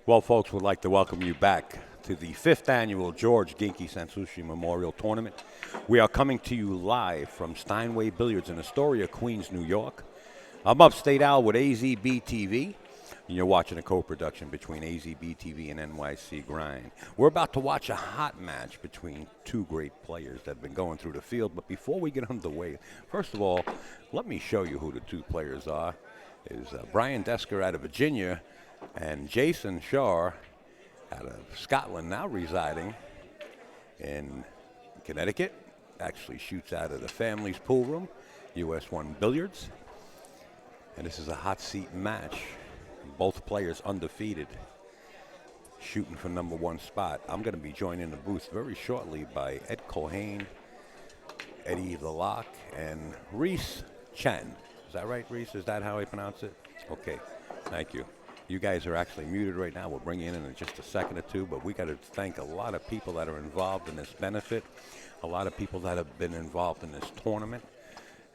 Well, folks, would like to welcome you back to the 5th Annual George Ginky Memorial Tournament. We are coming to you live from Steinway Billiards in Astoria, Queens, New York. I'm Upstate Al with AZB TV, and you're watching a co-production between AZB TV and NYC Grind. We're about to watch a hot match between two great players that have been going through the field. But before we get underway, first of all, let me show you who the two players are. Is Brian Deska out of Virginia and Jayson Shaw out of Scotland, now residing in Connecticut. Actually shoots out of the family's pool room, US 1 Billiards. And this is a hot seat match. Both players undefeated, shooting for number one spot. I'm going to be joined in the booth very shortly by Ed Colhane, Eddie LeLocq, and Reese Chen. Is that right, Reese? Is that how I pronounce it? Okay, thank you. You guys are actually muted right now. We'll bring you in just a second or two, but we got to thank a lot of people that are involved in this benefit, a lot of people that have been involved in this tournament,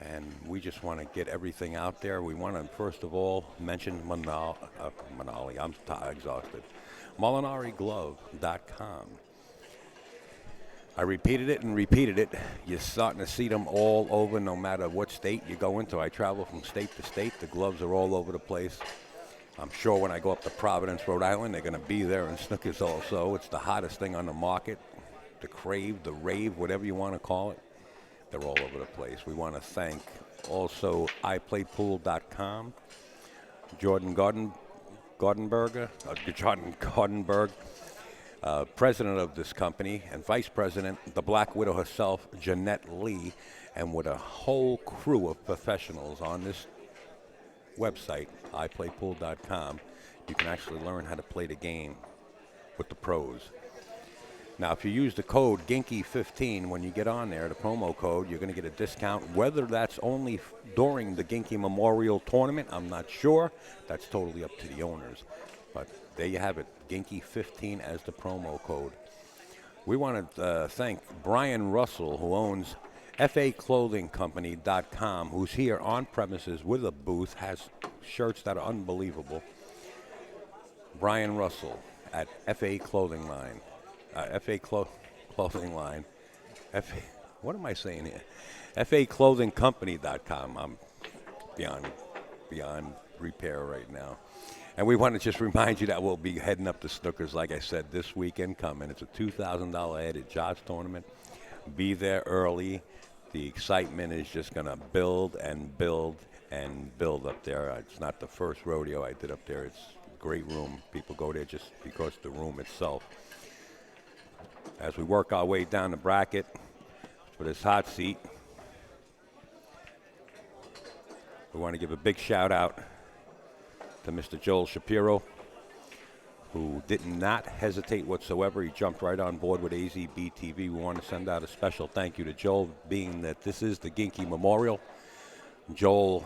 and we just want to get everything out there. We want to, first of all, mention Manali. I'm exhausted. MolinariGlove.com. I repeated it and repeated it. You're starting to see them all over, no matter what state you go into. I travel from state to state. The gloves are all over the place. I'm sure when I go up to Providence, Rhode Island, they're going to be there in snookers also. It's the hottest thing on the market. The crave, the rave, whatever you want to call it. They're all over the place. We want to thank also iPlayPool.com, Jordan Gardenberg, president of this company, and vice president, the Black Widow herself, Jeanette Lee, and with a whole crew of professionals on this website, iPlayPool.com, you can actually learn how to play the game with the pros. Now, if you use the code GINKY15 when you get on there, the promo code, you're going to get a discount. Whether that's only during the Ginky Memorial Tournament, I'm not sure. That's totally up to the owners. But there you have it, GINKY15 as the promo code. We want to thank Brian Russell, who owns FAClothingCompany.com, who's here on premises with a booth, has shirts that are unbelievable. Brian Russell at FA Clothing Line. Clothing Line. What am I saying here? FAClothingCompany.com. I'm beyond repair right now. And we want to just remind you that we'll be heading up to Snookers, like I said, this weekend coming. It's a $2,000 added jobs tournament. Be there early. The excitement is just going to build and build and build up there. It's not the first rodeo I did up there. It's a great room. People go there just because of the room itself. As we work our way down the bracket for this hot seat, we want to give a big shout out to Mr. Joel Shapiro, who did not hesitate whatsoever. He jumped right on board with AZB TV. We want to send out a special thank you to Joel, being that this is the Ginky Memorial. Joel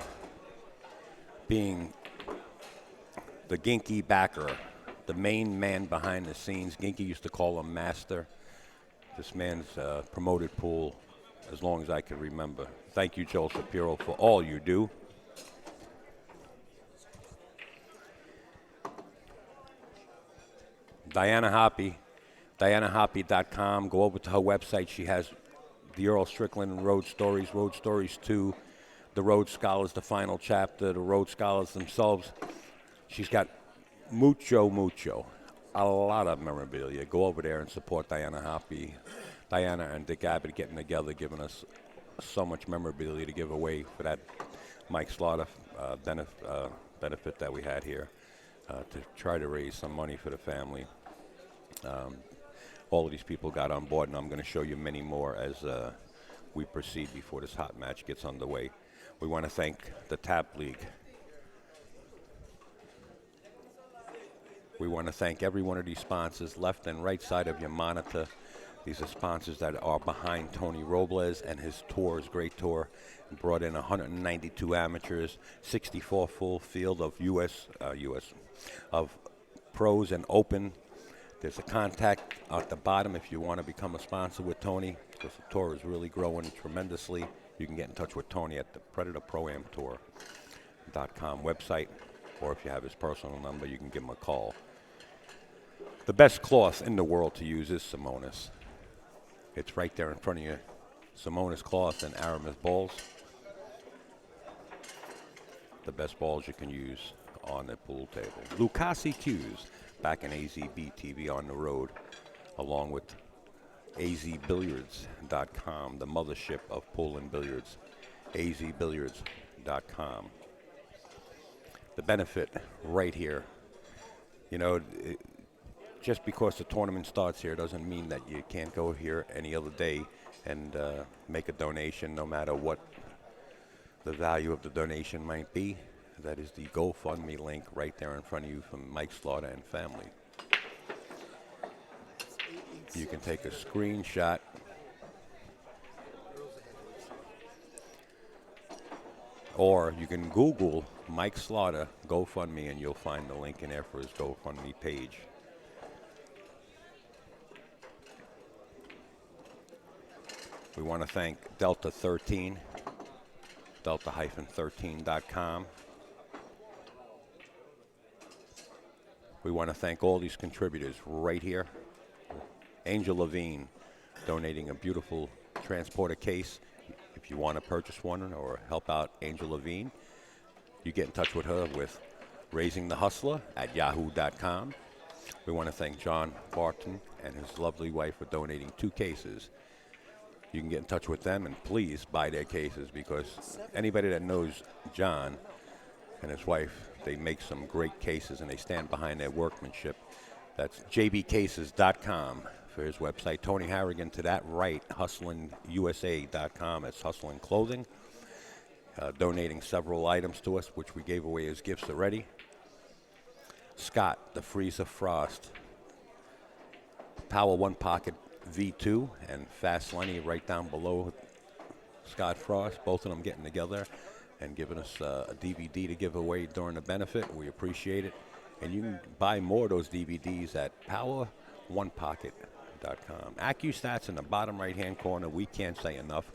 being the Ginky backer, the main man behind the scenes. Ginky used to call him Master. This man's promoted pool as long as I can remember. Thank you, Joel Shapiro, for all you do. Diana Hoppy, DianaHoppy.com. Go over to her website. She has the Earl Strickland Road Stories 2, the Road Scholars, the final chapter, the Road Scholars themselves. She's got mucho, a lot of memorabilia. Go over there and support Diana Hoppy. Diana and Dick Abbott getting together, giving us so much memorabilia to give away for that Mike Slaughter benefit that we had here to try to raise some money for the family. All of these people got on board, and I'm going to show you many more as we proceed before this hot match gets underway. We want to thank the Tap League. We want to thank every one of these sponsors, left and right side of your monitor. These are sponsors that are behind Tony Robles and his tours, great tour. Brought in 192 amateurs, 64 full field of of pros and open. There's a contact at the bottom if you want to become a sponsor with Tony, because the tour is really growing tremendously. You can get in touch with Tony at the PredatorProAmTour.com website, or if you have his personal number, you can give him a call. The best cloth in the world to use is Simonis. It's right there in front of you. Simonis cloth and Aramis balls. The best balls you can use on the pool table. Lucasi Cues, back in AZB TV on the road, along with azbilliards.com, the mothership of pool and billiards, azbilliards.com. The benefit right here, you know, just because the tournament starts here doesn't mean that you can't go here any other day and make a donation, no matter what the value of the donation might be. That is the GoFundMe link right there in front of you from Mike Slaughter and family. You can take a screenshot or you can Google Mike Slaughter GoFundMe and you'll find the link in there for his GoFundMe page. We want to thank Delta 13, delta-13.com. We want to thank all these contributors right here. Angel Levine donating a beautiful transporter case. If you want to purchase one or help out Angel Levine, you get in touch with her with raisingthehustler@yahoo.com. We want to thank John Barton and his lovely wife for donating 2 cases. You can get in touch with them and please buy their cases, because anybody that knows John and his wife, they make some great cases and they stand behind their workmanship. That's jbcases.com for his website. Tony Harrigan to that right, hustlingusa.com. It's Hustlin' Clothing, donating several items to us, which we gave away as gifts already. Scott, the Freezer Frost, Power One Pocket V2, and Fast Lenny right down below Scott Frost, both of them getting together and giving us a DVD to give away during the benefit. We appreciate it. And you can buy more of those DVDs at poweronepocket.com. AccuStats in the bottom right-hand corner. We can't say enough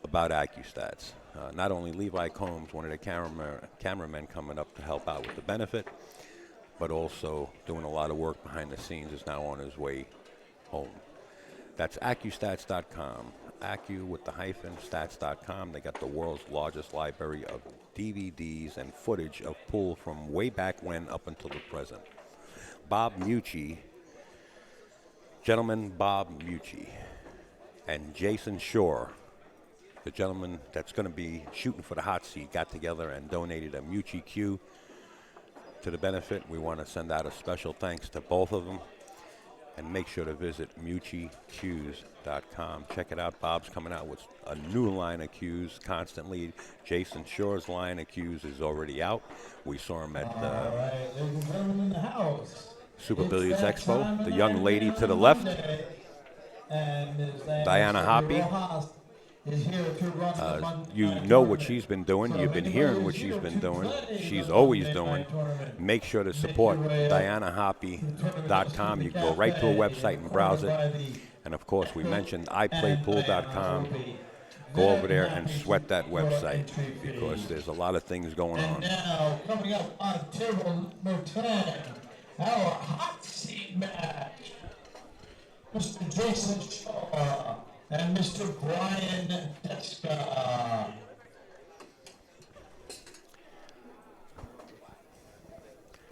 about AccuStats. Not only Levi Combs, one of the cameramen coming up to help out with the benefit, but also doing a lot of work behind the scenes, is now on his way home. That's AccuStats.com. Accu with the hyphen, stats.com. They got the world's largest library of DVDs and footage of pool from way back when up until the present. Bob Mucci, gentleman Bob Mucci, and Jayson Shaw, the gentleman that's going to be shooting for the hot seat, got together and donated a Mucci cue to the benefit. We want to send out a special thanks to both of them. And make sure to visit MucciCues.com. Check it out. Bob's coming out with a new line of cues constantly. Jayson Shaw's line of cues is already out. We saw him at Super Billiards Expo. The young lady to the left, Diana Hoppy. You know what she's been doing. You've been hearing what she's been doing. She's always doing. Make sure to support DianaHoppy.com. You can go right to her website and browse it. And, of course, we mentioned iPlayPool.com. Go over there and sweat that website, because there's a lot of things going on. And now, coming up on table number 10, our hot seat match, Mr. Jayson Shaw and Mr. Brian Deska.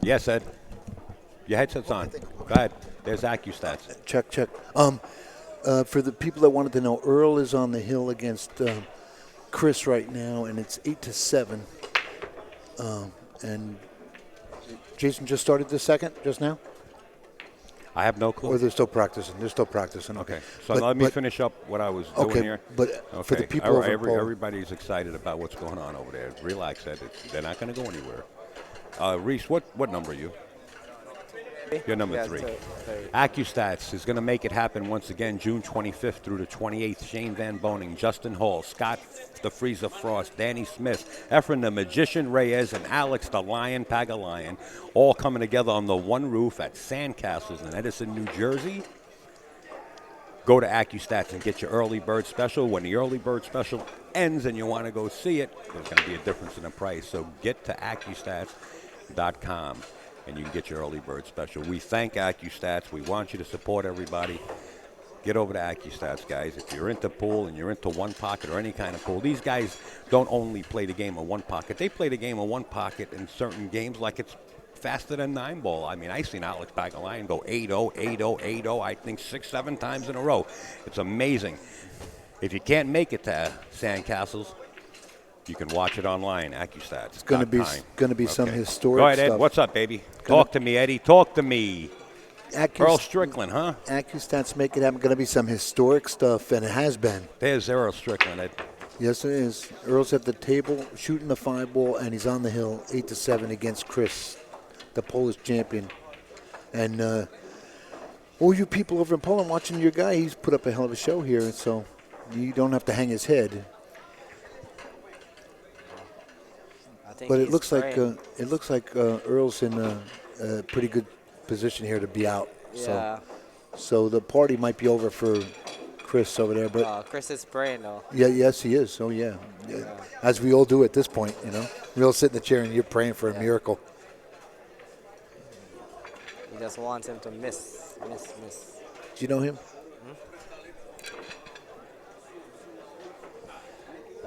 Yes, Ed. Your headset's on. Go ahead. There's AccuStats. Check. For the people that wanted to know, Earl is on the hill against Chris right now, and it's 8-7. And Jayson just started the second just now? I have no clue. Or they're still practicing? Okay. So let me finish up what I was doing here. But for the people over everybody's excited about what's going on over there. Relax, Ed. They're not going to go anywhere. Reese, what number are you? You're number 3. AccuStats is going to make it happen once again, June 25th through the 28th. Shane Van Boning, Justin Hall, Scott the Freezer Frost, Danny Smith, Efren the Magician Reyes, and Alex the Lion Pagalion, all coming together on the one roof at Sandcastles in Edison, New Jersey. Go to AccuStats and get your early bird special. When the early bird special ends and you want to go see it, there's going to be a difference in the price. So get to AccuStats.com. and you can get your early bird special. We thank AccuStats. We want you to support everybody. Get over to AccuStats, guys. If you're into pool and you're into one pocket or any kind of pool, these guys don't only play the game of one pocket. They play the game of one pocket in certain games like it's faster than 9-ball. I mean, I've seen Alex Bagalian go 8-0, 8-0, 8-0, I think 6-7 times in a row. It's amazing. If you can't make it to Sandcastles, you can watch it online, AccuStats. It's going to be some historic Go ahead, Ed. stuff. What's up, baby? Talk to me, Eddie. Talk to me. Earl Strickland, huh? AccuStats make it happen. Going to be some historic stuff, and it has been. There's Earl Strickland, Ed. Yes, it is. Earl's at the table shooting the 5-ball, and he's on the hill 8-7 against Chris, the Polish champion. And all you people over in Poland watching your guy, he's put up a hell of a show here, so you don't have to hang his head. But it looks like Earl's in a pretty good position here to be out. Yeah. So the party might be over for Chris over there, but Chris is praying though. yeah, yes, he is. Oh yeah, as we all do at this point, you know. We all sit in the chair and you're praying for a miracle. He just wants him to miss. Do you know him?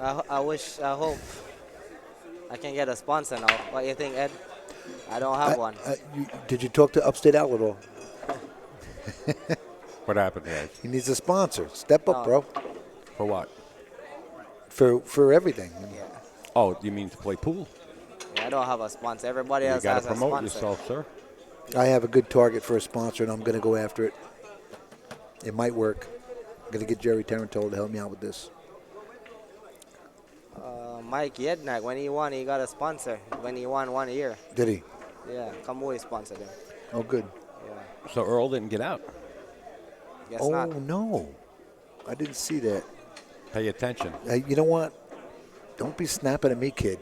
I hope I can get a sponsor now. What do you think, Ed? I don't have one. Did you talk to Upstate Out at all? What happened, guys? He needs a sponsor. Step up, bro. For what? For everything. Yeah. Oh, you mean to play pool? Yeah, I don't have a sponsor. Everybody else You got has to a promote sponsor. yourself, sir. I have a good target for a sponsor, and I'm going to go after it. It might work. I'm going to get Jerry Tarantolo to help me out with this. Mike Yednak, when he won, he got a sponsor. When he won 1 year. Did he? Yeah, Kamui sponsored him. Oh, good. Yeah. So Earl didn't get out. Guess Oh, not. no. I didn't see that. Pay attention. You know what? Don't be snapping at me, kid.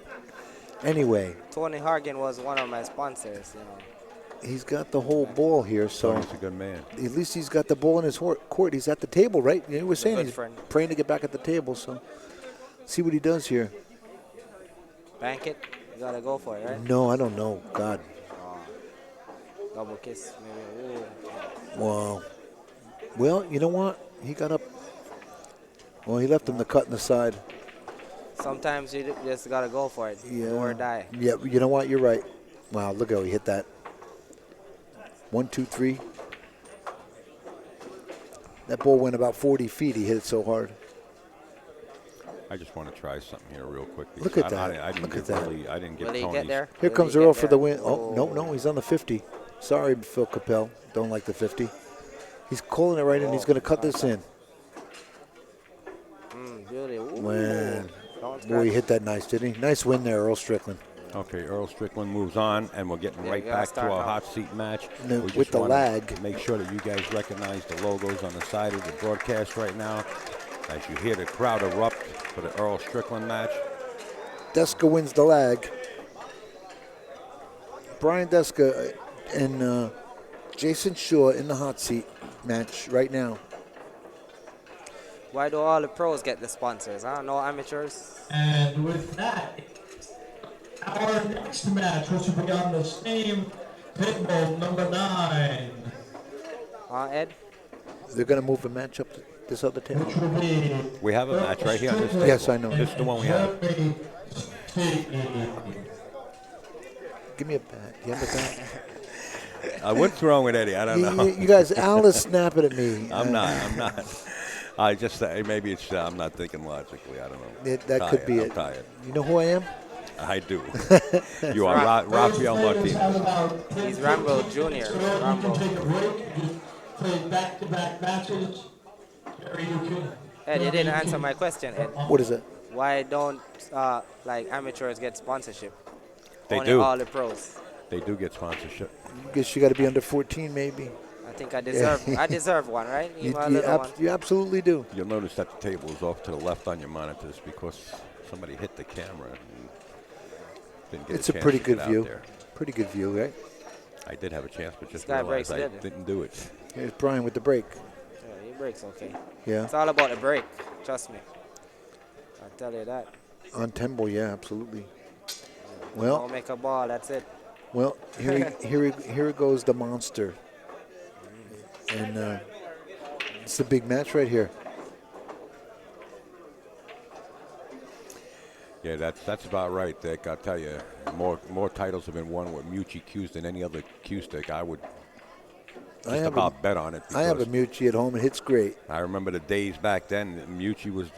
Anyway. Tony Hargan was one of my sponsors, you know. He's got the whole ball here, so Tony's a good man. at least he's got the ball in his court. He's at the table, right? You were saying good he's friend. praying to get back at the table, so see what he does here. Bank it. You got to go for it, right? No, I don't know. God. Double kiss, maybe. Ooh. Wow. Well, you know what? He got up. Well, he left him the cut in the side. Sometimes you just got to go for it. Yeah. Do or die. Yeah, you know what? You're right. Wow, look how he hit that. 1, 2, 3. That ball went about 40 feet. He hit it so hard. I just want to try something here real quick. Look at I that. didn't Look get at that. really. I didn't get Will he Tony's. get there? Here Will comes he Earl get for the there? win. Oh, no, he's on the 50. Sorry, Phil Capel. Don't like the 50. He's calling it right in. He's going to cut this in. Beauty. Ooh. Man. Don't Boy, he scratch. hit that nice, didn't he? Nice win there, Earl Strickland. Okay, Earl Strickland moves on, and we're getting Yeah, right you gotta back to start our now. hot seat match. No, We with just the wanna lag. Make sure that you guys recognize the logos on the side of the broadcast right now. As you hear the crowd erupt for the Earl Strickland match. Deska wins the lag. Brian Deska and Jayson Shaw in the hot seat match right now. Why do all the pros get the sponsors? Huh? No amateurs? And with that, our next match, which will be on the same table, number 9, Ed? They're going to move the match up to this other table. which will be We have a match right here on this table. Yes, I know. This is the one we have. Jeremy Stevens. Give me a bat. You have a bat? What's wrong with Eddie? I don't know. You guys, Al is snapping at me. I'm not. I just maybe it's I'm not thinking logically. I don't know. That could be I'm it. tired. You know who I am? I do. You are Rafael Martinez. He's Rambo Jr. Rambo. Take a break. You play back-to-back matches. Jerry, you can- Ed, you didn't answer my question, Ed. What is it? Why don't like amateurs get sponsorship? They Only do. all the pros. They do get sponsorship. Guess you got to be under 14, maybe. I think I deserve. I deserve one, right? You, Even a little one. you absolutely do. You'll notice that the table is off to the left on your monitors because somebody hit the camera. And didn't get It's a chance pretty to good get out view. there. Pretty good view, right? I did have a chance, but just guy realized breaks I it. didn't do it. Here's Brian with the break. Yeah, he breaks okay. Yeah. It's all about the break. Trust me. I tell you that. On tempo, yeah, absolutely. Well, Don't make a ball. That's it. Well, here goes the monster. And it's a big match right here. Yeah, that's about right, Dick. I'll tell you, more titles have been won with Mucci cues than any other cue stick. I would just about bet on it. I have a Because Mucci at home. It hits great. I remember the days back then. Mucci was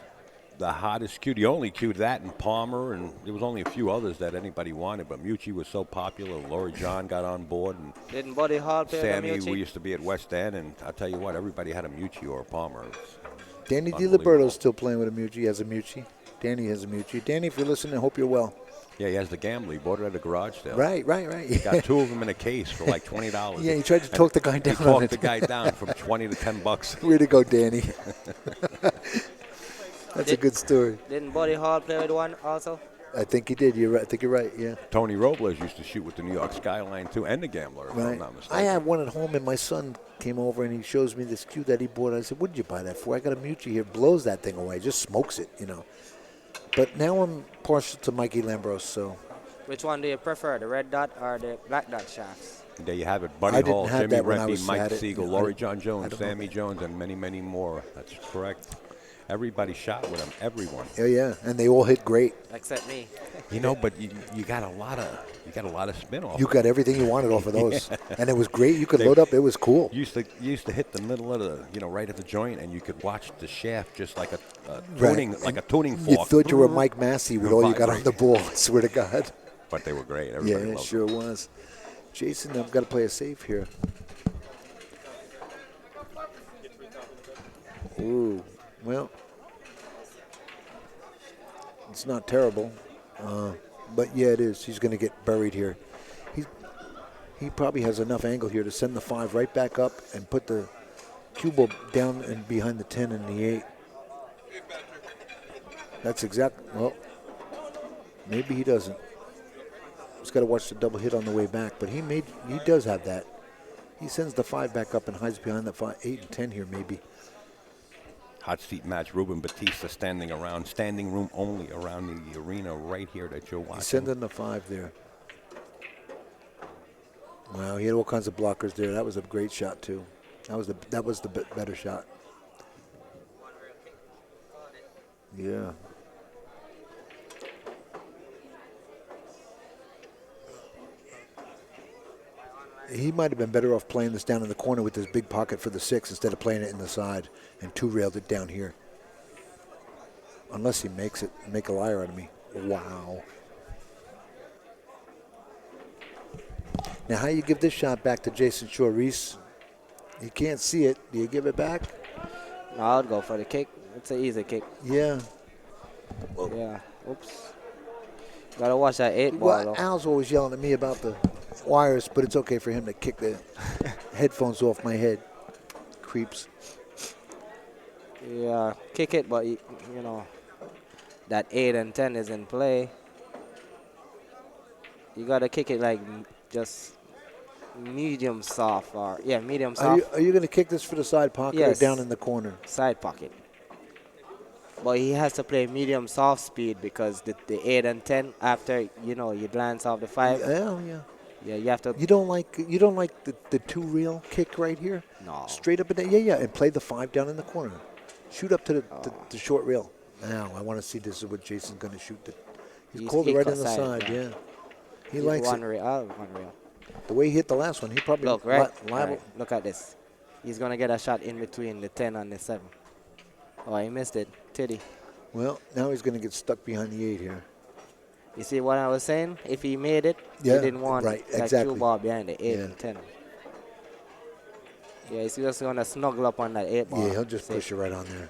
the hottest cue, the only cue, that and Palmer, and there was only a few others that anybody wanted. But Mucci was so popular. Laurie John got on board, and Didn't Buddy Hall play Sammy. with the We Mucci? used to be at West End, and I'll tell you what, everybody had a Mucci or a Palmer. It was Danny unbelievable. DiLiberto's still playing with a Mucci. He has a Mucci. Danny has a Mucci. Danny, if you're listening, I hope you're well. Yeah, he has the gambler. He bought it at a garage sale. Right. He got 2 of them in a case for like $20. Yeah, he tried to talk the guy down He on talked it. the guy down from 20 to 10 bucks. Way to go, Danny. That's a good story. Didn't Buddy Hall play with one also? I think he did. You're right. I think you're right. Yeah. Tony Robles used to shoot with the New York Skyline too, and the Gambler, if I'm Right. not mistaken. I have one at home, and my son came over and he shows me this cue that he bought. I said, "What did you buy that for?" I got a Mucci here. Blows that thing away. Just smokes it, you know. But now I'm partial to Mikey Lambros. So Which one do you prefer, the red dot or the black dot shafts? There you have it. I Buddy didn't Hall, have Jimmy that when I Rempe, was Mike at it. Siegel, I Laurie didn't- John I Jones, don't know Sammy that. Jones, and many, many more. That's correct. Everybody shot with him. Everyone. yeah, and they all hit great. Except me. You know, but you got a lot of spin off. You got everything you wanted off of those, and it was great. You could They- load up. It was cool. You used to hit the middle of the, right at the joint, and you could watch the shaft just like a Right. tuning, like a tuning You fork. thought you were Mike Massey with all you got on Vibrate. the ball. I swear to God. But they were great. Yeah, Everybody it loved sure was. Jason, I've got to play a safe here. Ooh, well, it's not terrible, but yeah, it is. He's going to get buried here. He probably has enough angle here to send the 5 right back up and put the cue ball down and behind the 10 and the 8. That's well, maybe he doesn't. He's got to watch the double hit on the way back, but he does have that. He sends the 5 back up and hides behind the 5, 8 and 10 here maybe. Hot seat match. Ruben Batista standing room only around the arena right here that you're watching. He's sending the 5 there. Wow, he had all kinds of blockers there. That was a great shot too. That was the better shot. Yeah. He might have been better off playing this down in the corner with his big pocket for the 6 instead of playing it in the side and 2-railed it down here. Unless he makes it, make a liar out of me. Wow. Now, how you give this shot back to Jayson Shaw, Reese? You can't see it. Do you give it back? No, I'll go for the kick. It's an easy kick. Yeah. Yeah. Oops. Gotta watch that 8 ball, Well, though. Al's always yelling at me about the wires, but it's okay for him to kick the headphones off my head. Creeps. Yeah, kick it, but, that 8 and 10 is in play. You gotta kick it like just medium soft medium soft. Are you going to kick this for the side pocket Yes. or down in the corner? Side pocket. But he has to play medium soft speed because the 8 and 10 after you glance off the 5. Yeah. You have to. You don't like the 2-reel kick right here? No. Straight up and down. Yeah, and play the 5 down in the corner. Shoot up to the short reel. Now I want to see this is what Jason's going to shoot. He's called it right in the side. Yeah. He likes one it. reel. The way he hit the last one, he probably Look right. liable. Right. Look at this. He's gonna get a shot in between the 10 and the 7. Oh, he missed it. Titty. Well, now he's going to get stuck behind the 8 here. You see what I was saying? If he made it, Yeah, he didn't want right, that exactly. cue ball behind the 8 Yeah. and 10. Yeah, he's just gonna snuggle up on that 8 ball. Yeah, he'll just push it right on there.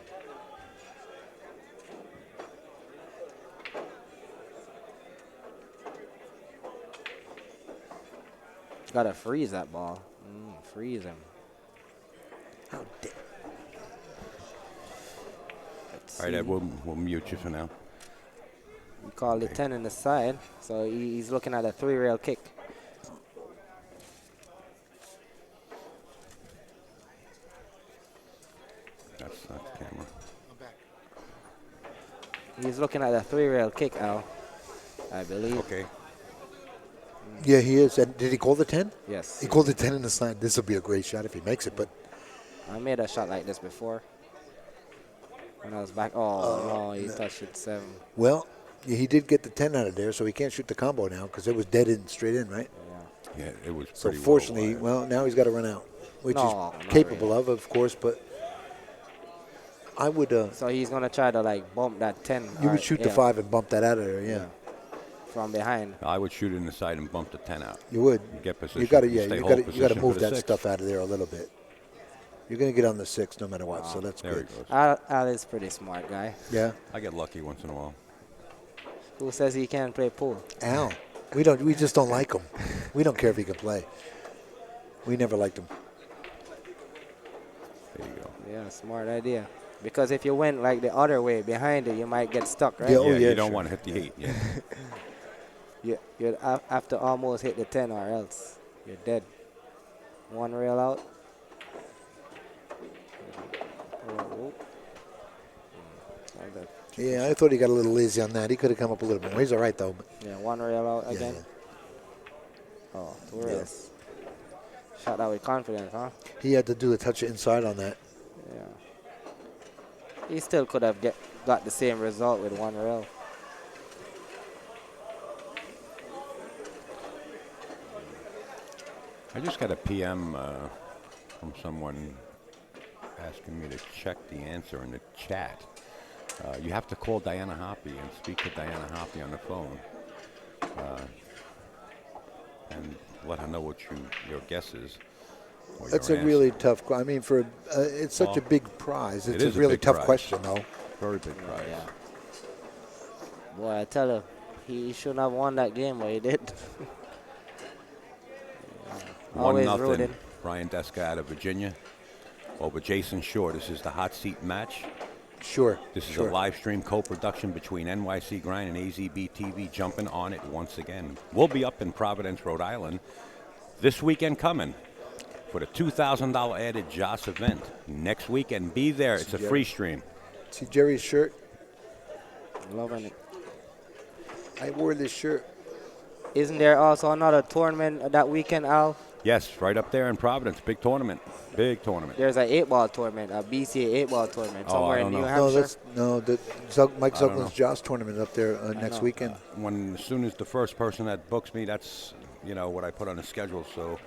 Gotta freeze that ball. Freeze him. How dare. All right, Ed, we'll mute you for now. We call the 10 in the side, so he's looking at a 3-rail kick. That's the camera. He's looking at a 3-rail kick, Al, I believe. Okay. Yeah, he is. And did he call the 10? Yes. He called the 10 in the side. This will be a great shot if he makes it, but I made a shot like this before. When I was back. Oh, no, he touched it 7. well, yeah, he did get the 10 out of there, so he can't shoot the combo now because it was dead in, straight in, right? Yeah. Yeah, it was So pretty fortunately, well. now he's got to run out, which No, he's not capable really. of course, but I would, So he's going to try to, like, bump that 10. you or- would shoot the yeah, 5 and bump that out of there, yeah. from behind. I would shoot in the side and bump the 10 out. You would. You get position. You got to, you yeah, stay you hold got to position move for the that 6. stuff out of there a little bit. You're going to get on the 6 no matter what, so that's There good. he goes. Al is pretty smart guy. Yeah, I get lucky once in a while. Who says he can't play pool? Al. We just don't like him. We don't care if he can play. We never liked him. There you go. Yeah, smart idea. Because if you went like the other way behind it, you might get stuck, right? Yeah, oh, yeah, yeah, you don't sure. want to hit the 8. Yeah. You'd have to almost hit the 10 or else you're dead. 1 rail out. Oh. Like that. Yeah, I thought he got a little lazy on that. He could have come up a little bit more. He's all right, though. But Yeah, 1 rail out yeah, again. yeah. Oh, 2 rails. Shot that with confidence, huh? He had to do a touch of inside on that. Yeah. He still could have got the same result with 1 rail. I just got a PM from someone asking me to check the answer in the chat. You have to call Diana Hoppy and speak to Diana Hoppy on the phone and let her know what your guess is. or That's your a answer. really tough. I mean, it's such a Well, big prize. it It's is a a really big tough prize. question, though. Very big prize. Yeah. Boy, I tell you, he shouldn't have won that game, but he did. Always 1-0. rooting. Brian Deska out of Virginia over Jayson Shaw. This is the hot seat match. Sure. This is sure. a live stream co-production between NYC Grind and AZB TV. Jumping on it once again. We'll be up in Providence, Rhode Island this weekend coming for the $2,000 added Joss event. Next weekend, be there. It's a free stream. See Jerry's shirt? Loving it. I wore this shirt. Isn't there also another tournament that weekend, Al? Yes, right up there in Providence. Big tournament. Big tournament. There's an 8-ball tournament, a BCA 8-ball tournament Oh, somewhere I in don't New know. Hampshire. Mike I don't know. Zucklin's Joss tournament up there next know. weekend. As soon as the first person that books me, that's what I put on the schedule. So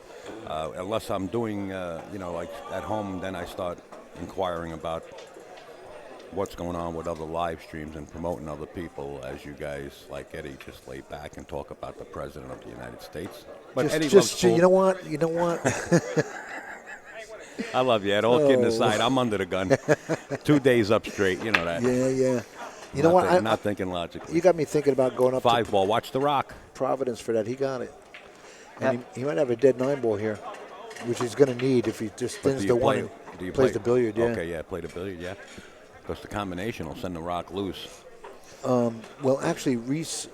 unless I'm doing like at home, then I start inquiring about what's going on with other live streams and promoting other people. As you guys like Eddie, just lay back and talk about the president of the United States. But Eddie loves pool. You know what? You know what? I love you, Ed. All kidding aside, I'm under the gun. 2 days up straight. You know that. yeah. You know what? Not thinking logically. You got me thinking about going up 5 to ball. Watch the rock. Providence for that. He got it. And he might have a dead 9 ball here, which he's going to need if he just But thins do the you one play? and Do you plays play the billiard. Yeah. Okay, yeah, play the billiard. Yeah. Because the combination will send the rock loose. Well, actually, Reese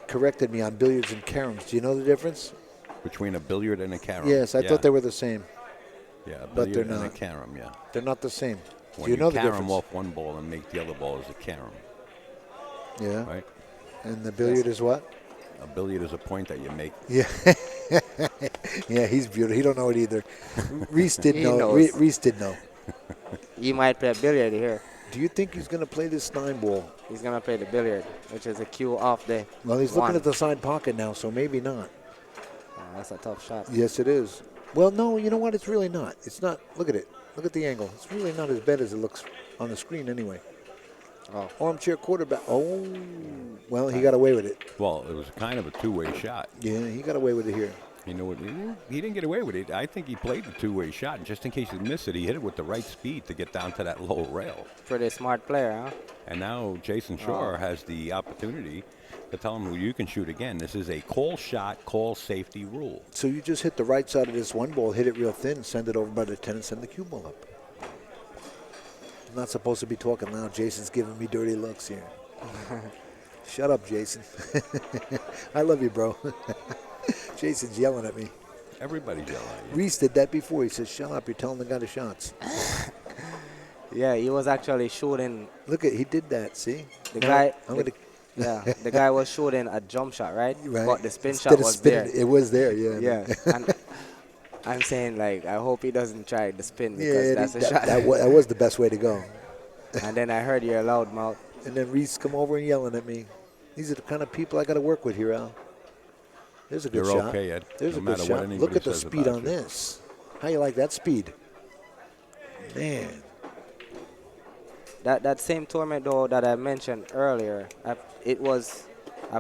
corrected me on billiards and caroms. Do you know the difference? Between a billiard and a carom. Yes, I thought they were the same. Yeah, a but they're billiard and a not. carom, yeah. They're not the same. When Do you know the carom difference? off one ball and make the other ball as a carom, Yeah. right? And the billiard is what? A billiard is a point that you make. Yeah. Yeah, he's beautiful. He don't know it either. Reese did He know. knows. Reese did know. He might play billiard here. Do you think he's going to play this 9 ball? He's going to play the billiard, which is a cue off the Well, he's one. looking at the side pocket now, so maybe not. Oh, that's a tough shot. Yes, it is. Well, no, you know what? It's really not. It's not. Look at it. Look at the angle. It's really not as bad as it looks on the screen anyway. Oh. Armchair quarterback. Oh, well, he got away with it. Well, it was kind of a two-way shot. Yeah, he got away with it here. You know what? He didn't get away with it. I think he played the two-way shot, and just in case he missed it, he hit it with the right speed to get down to that low rail. Pretty smart player, huh? And now Jayson Shaw has the opportunity to tell him, well, you can shoot again. This is a call shot, call safety rule. So you just hit the right side of this 1 ball, hit it real thin, send it over by the 10, and send the cue ball up. I'm not supposed to be talking loud. Jason's giving me dirty looks here. Shut up, Jason. I love you, bro. Jason's yelling at me. Everybody's yelling at you. Reese did that before. He says, shut up. You're telling the guy the shots. Yeah, he was actually shooting. Look at, he did that, see? The Now, guy- I'm going to, Yeah, the guy was shooting a jump shot, right? Right. But the spin Instead shot of was spinning, there. it was there. Yeah. Yeah, and I'm saying like I hope he doesn't try the spin because Yeah. that's a shot. That was the best way to go. And then I heard you're a loud mouth. And then Reese come over and yelling at me. These are the kind of people I got to work with here, Al. There's a good You're shot. okay, Ed. There's No a good matter what shot. anybody Look at the says speed about on you. this. How you like that speed? Man. That same tournament though that I mentioned earlier, I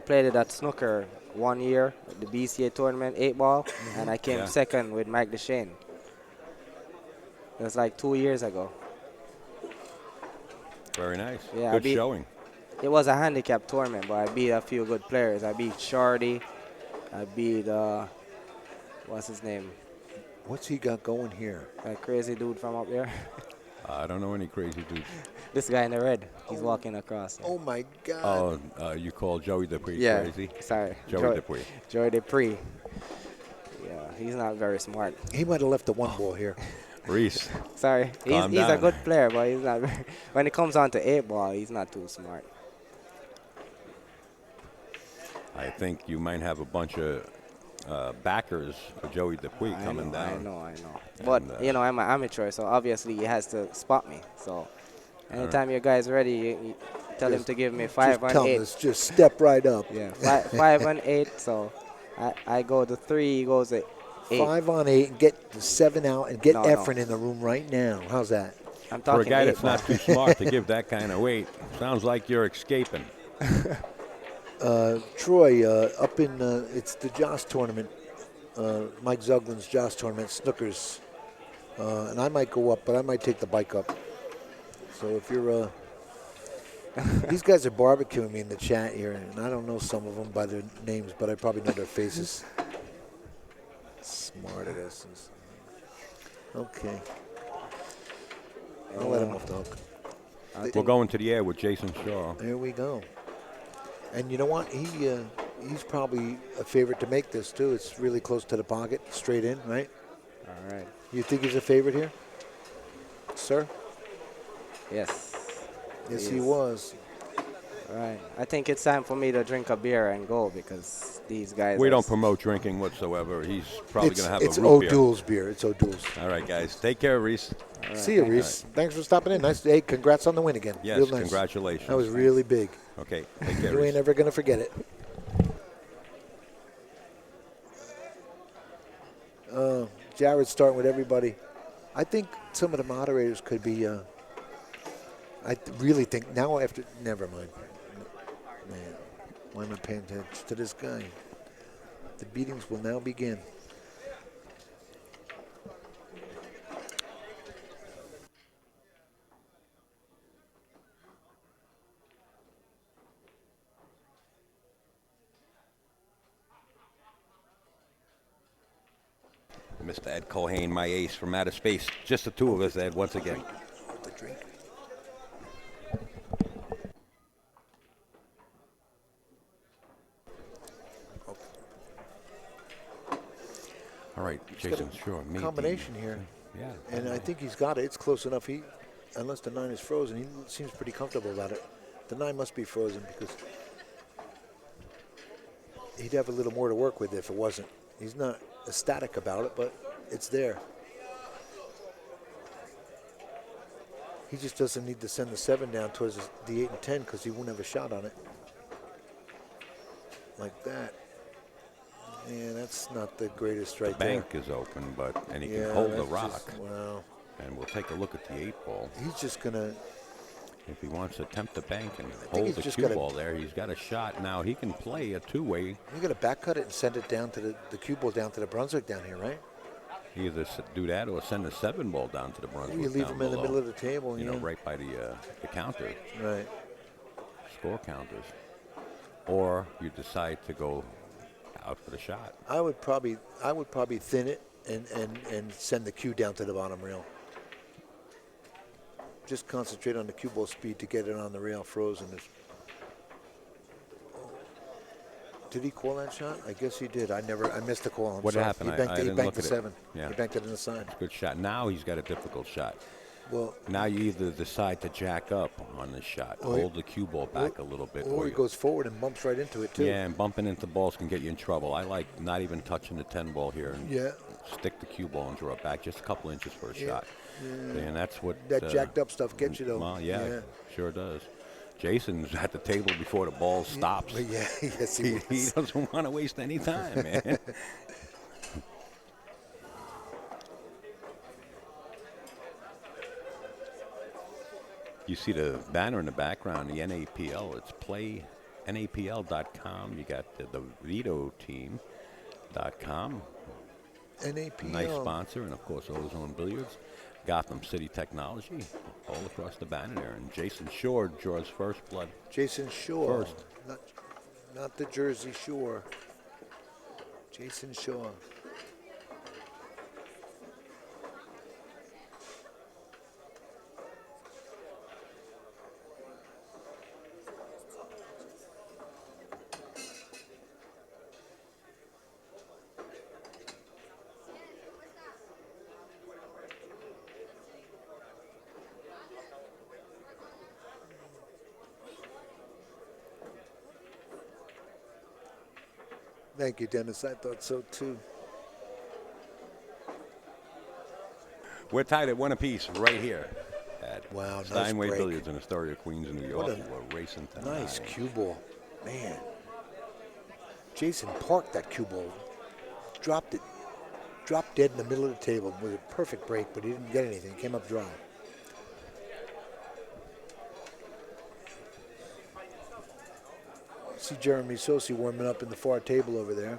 played it at snooker 1 year, the BCA tournament 8-ball, and I came Yeah. second with Mike Deshane. It was like 2 years ago. Very nice. Yeah, Good showing. It was a handicap tournament, but I beat a few good players. I beat Shardy. I beat what's his name? What's he got going here? That crazy dude from up there. I don't know any crazy dudes. This guy in the red. He's walking across. Oh, my God. Oh, you call Joey Dupree Yeah, crazy? sorry. Joey Dupree. Joey Dupree. Yeah, he's not very smart. He might have left the one ball here. Reese. Sorry, he's a down. good player, but he's not. When it comes on to 8-ball, he's not too smart. I think you might have a bunch of backers for Joey Dupree coming down. I know. But you know, I'm an amateur, so obviously he has to spot me. So anytime your guy's ready, you tell him to give me 5 Just on tell 8. him, just step right up. Yeah, 5 on 8. So I go to 3, he goes to 8. 5 on 8 and get the 7 out and get No. Efren in the room right now. How's that? I'm For a talking guy 8 that's not too smart to give that kind of weight, sounds like you're escaping. Troy, up in, it's the Joss tournament, Mike Zuglin's Joss tournament, Snookers. And I might go up, but I might take the bike up. So if you're, these guys are barbecuing me in the chat here, and I don't know some of them by their names, but I probably know their faces. Smart asses. Okay. I'll let him off the hook. We're going to the air with Jayson Shaw. There we go. And you know what? He's probably a favorite to make this, too. It's really close to the pocket, straight in, right? All right. You think he's a favorite here? Sir? Yes. Yes, He he is. was. All right. I think it's time for me to drink a beer and go because these guys. We are don't promote drinking whatsoever. He's probably going to have It's a root beer. O'Doul's beer. It's O'Doul's. All right, guys. Take care, Reese. See you, Reese. Thanks for stopping in. Nice. Hey, congrats on the win again. Yes, Real nice. congratulations. That was really big. Okay, take care, You Reese. ain't ever going to forget it. Jared's starting with everybody. I think some of the moderators could be, I really think, now after, never mind. Man, why am I paying attention to this guy? The beatings will now begin. Mr. Ed Cohane, my ace from outer space. Just the two of us, Ed, once again. The drink. All right, Jayson Shaw. made the- Combination here. Yeah. And I think he's got it. It's close enough. Unless the 9 is frozen, he seems pretty comfortable about it. The 9 must be frozen because he'd have a little more to work with if it wasn't. He's not ecstatic about it, but it's there. He just doesn't need to send the 7 down towards the 8 and 10 because he won't have a shot on it. Like that. Yeah, that's not the greatest right there. Bank is open, and he Yeah, can hold the that's rock. just- wow. And we'll take a look at the 8-ball. He's just going to... If he wants to attempt the bank and think hold he's the just cue gotta- ball there, he's got a shot. Now he can play a two-way. You got to back cut it and send it down to the cue ball down to the Brunswick down here, right? Either do that or send a 7-ball down to the Brunswick. You leave down him in the below. middle of the table, You know, yeah. right by the counter, Right. score counters. Or you decide to go out for the shot. I would probably thin it and send the cue down to the bottom rail. Just concentrate on the cue ball speed to get it on the rail frozen. Did he call that shot? I guess he did. I missed the call. What happened? He I banked, he didn't banked look the at it. 7. Yeah. He banked it in the side. Good shot. Now he's got a difficult shot. Well, Now you either decide to jack up on the shot, Or- hold the cue ball back a little bit, or he you- goes forward and bumps right into it, too. yeah, and bumping into balls can get you in trouble. I like not even touching the 10 ball here and Yeah. stick the cue ball and draw it back just a couple inches for a shot. Yeah. And that's what That jacked up stuff gets you, though. Well, yeah, sure does. Jason's at the table before the ball stops. But yeah, yes, he He was. doesn't want to waste any time, man. You see the banner in the background, the NAPL. It's playnapl.com. You got the Vito team.com. NAPL. Nice sponsor, and of course, Ozone Billiards. Gotham City Technology, all across the banner there. And Jayson Shaw draws first blood. Jayson Shaw. First. Not the Jersey Shore. Jayson Shaw. Thank you, Dennis. I thought so, too. We're tied at one apiece right here at Wow, nice Steinway break. Billiards in Astoria, Queens, New York. What a We're racing tonight. Nice cue ball. Man. Jason parked that cue ball. Dropped it. Dropped dead in the middle of the table with a perfect break, but he didn't get anything. Came up dry. See Jeremy Sosi warming up in the far table over there.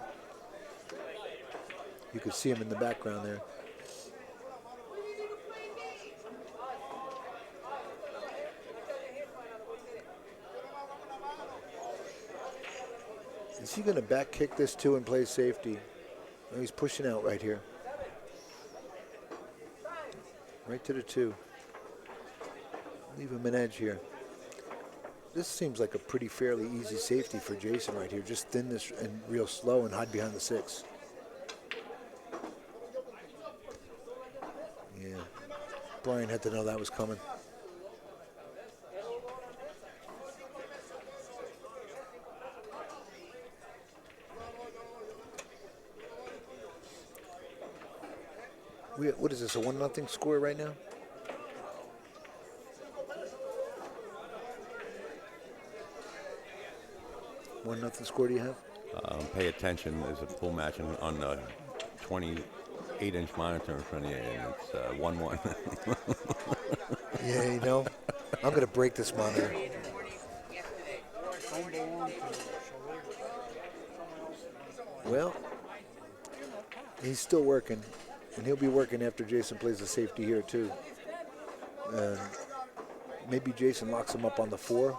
You could see him in the background there. Is he going to back kick this too and play safety? No, he's pushing out right here. Right to the 2. Leave him an edge here. This seems like a pretty fairly easy safety for Jayson right here. Just thin this and real slow and hide behind the 6. Yeah. Brian had to know that was coming. What is this, a 1-0 score right now? One nothing score do you have? Pay attention. There's a full match on the 28-inch monitor in front of you, and it's 1-1. Yeah, you know, I'm going to break this monitor. Well, he's still working, and he'll be working after Jayson plays the safety here too. Maybe Jayson locks him up on the 4.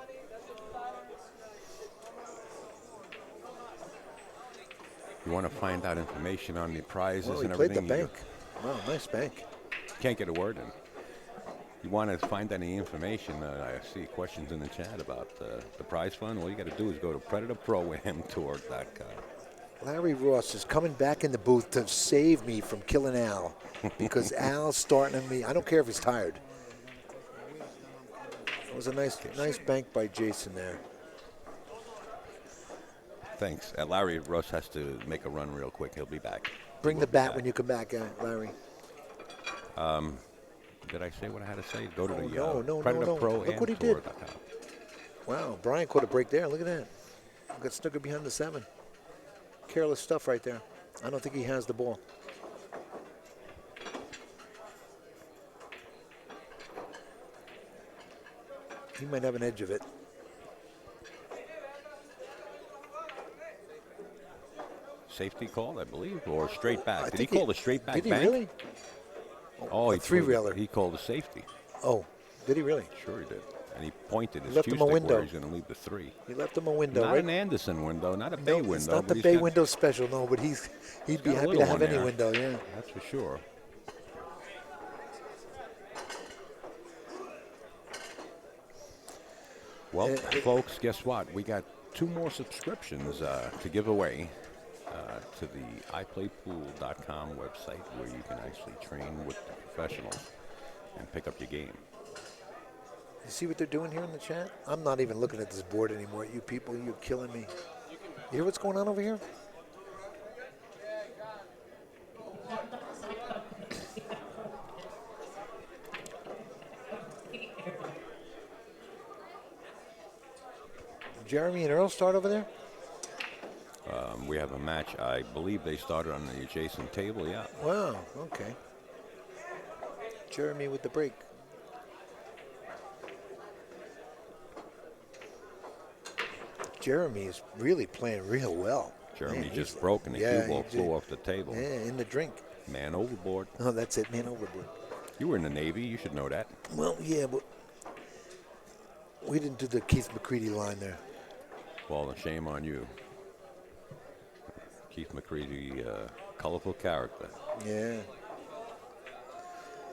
You want to find out information on the prizes Well, and he played everything. the bank. Wow, nice bank. Can't get a word in. You want to find any information? I see questions in the chat about the prize fund. All you got to do is go to PredatorProAmTour.com. Larry Ross is coming back in the booth to save me from killing Al because Al's starting me. I don't care if he's tired. It was a nice bank by Jayson there. Thanks. Larry Russ has to make a run real quick. He'll be back. Bring the bat when you come back, Larry. Did I say what I had to say? Go to the no. PredatorProAmTour.com. Look what he did. Wow, Brian caught a break there. Look at that. Got snooker behind the 7. Careless stuff right there. I don't think he has the ball. He might have an edge of it. Safety call, I believe, or straight back. I Did he think call the straight back Did he bank? really? Oh, A three-railer. He called the safety. Oh, did he really? Sure he did. And he pointed his left cue him a stick window. where he's going to leave the 3. He left him a window, Not right? an Anderson window, not a No, bay it's window. not the but he's bay got- window special, no, but he'd be got a happy little to have one any there. window, yeah. That's for sure. Well, folks, guess what? We got 2 more subscriptions to give away to the iPlayPool.com website where you can actually train with the professionals. and pick up your game. You see what they're doing here in the chat? I'm not even looking at this board anymore. You people, you're killing me. You hear what's going on over here? Jeremy and Earl start over there? We have a match. I believe they started on the adjacent table, yeah. Wow, okay. Jeremy with the break. Jeremy is really playing real well. Jeremy Man, just he's- broke and the yeah, cue ball he flew did. off the table. Yeah, in the drink. Man overboard. Oh, that's it, man overboard. You were in the Navy. You should know that. Well, yeah, but we didn't do the Keith McCready line there. Well, shame on you. Keith McCready, colorful character. Yeah.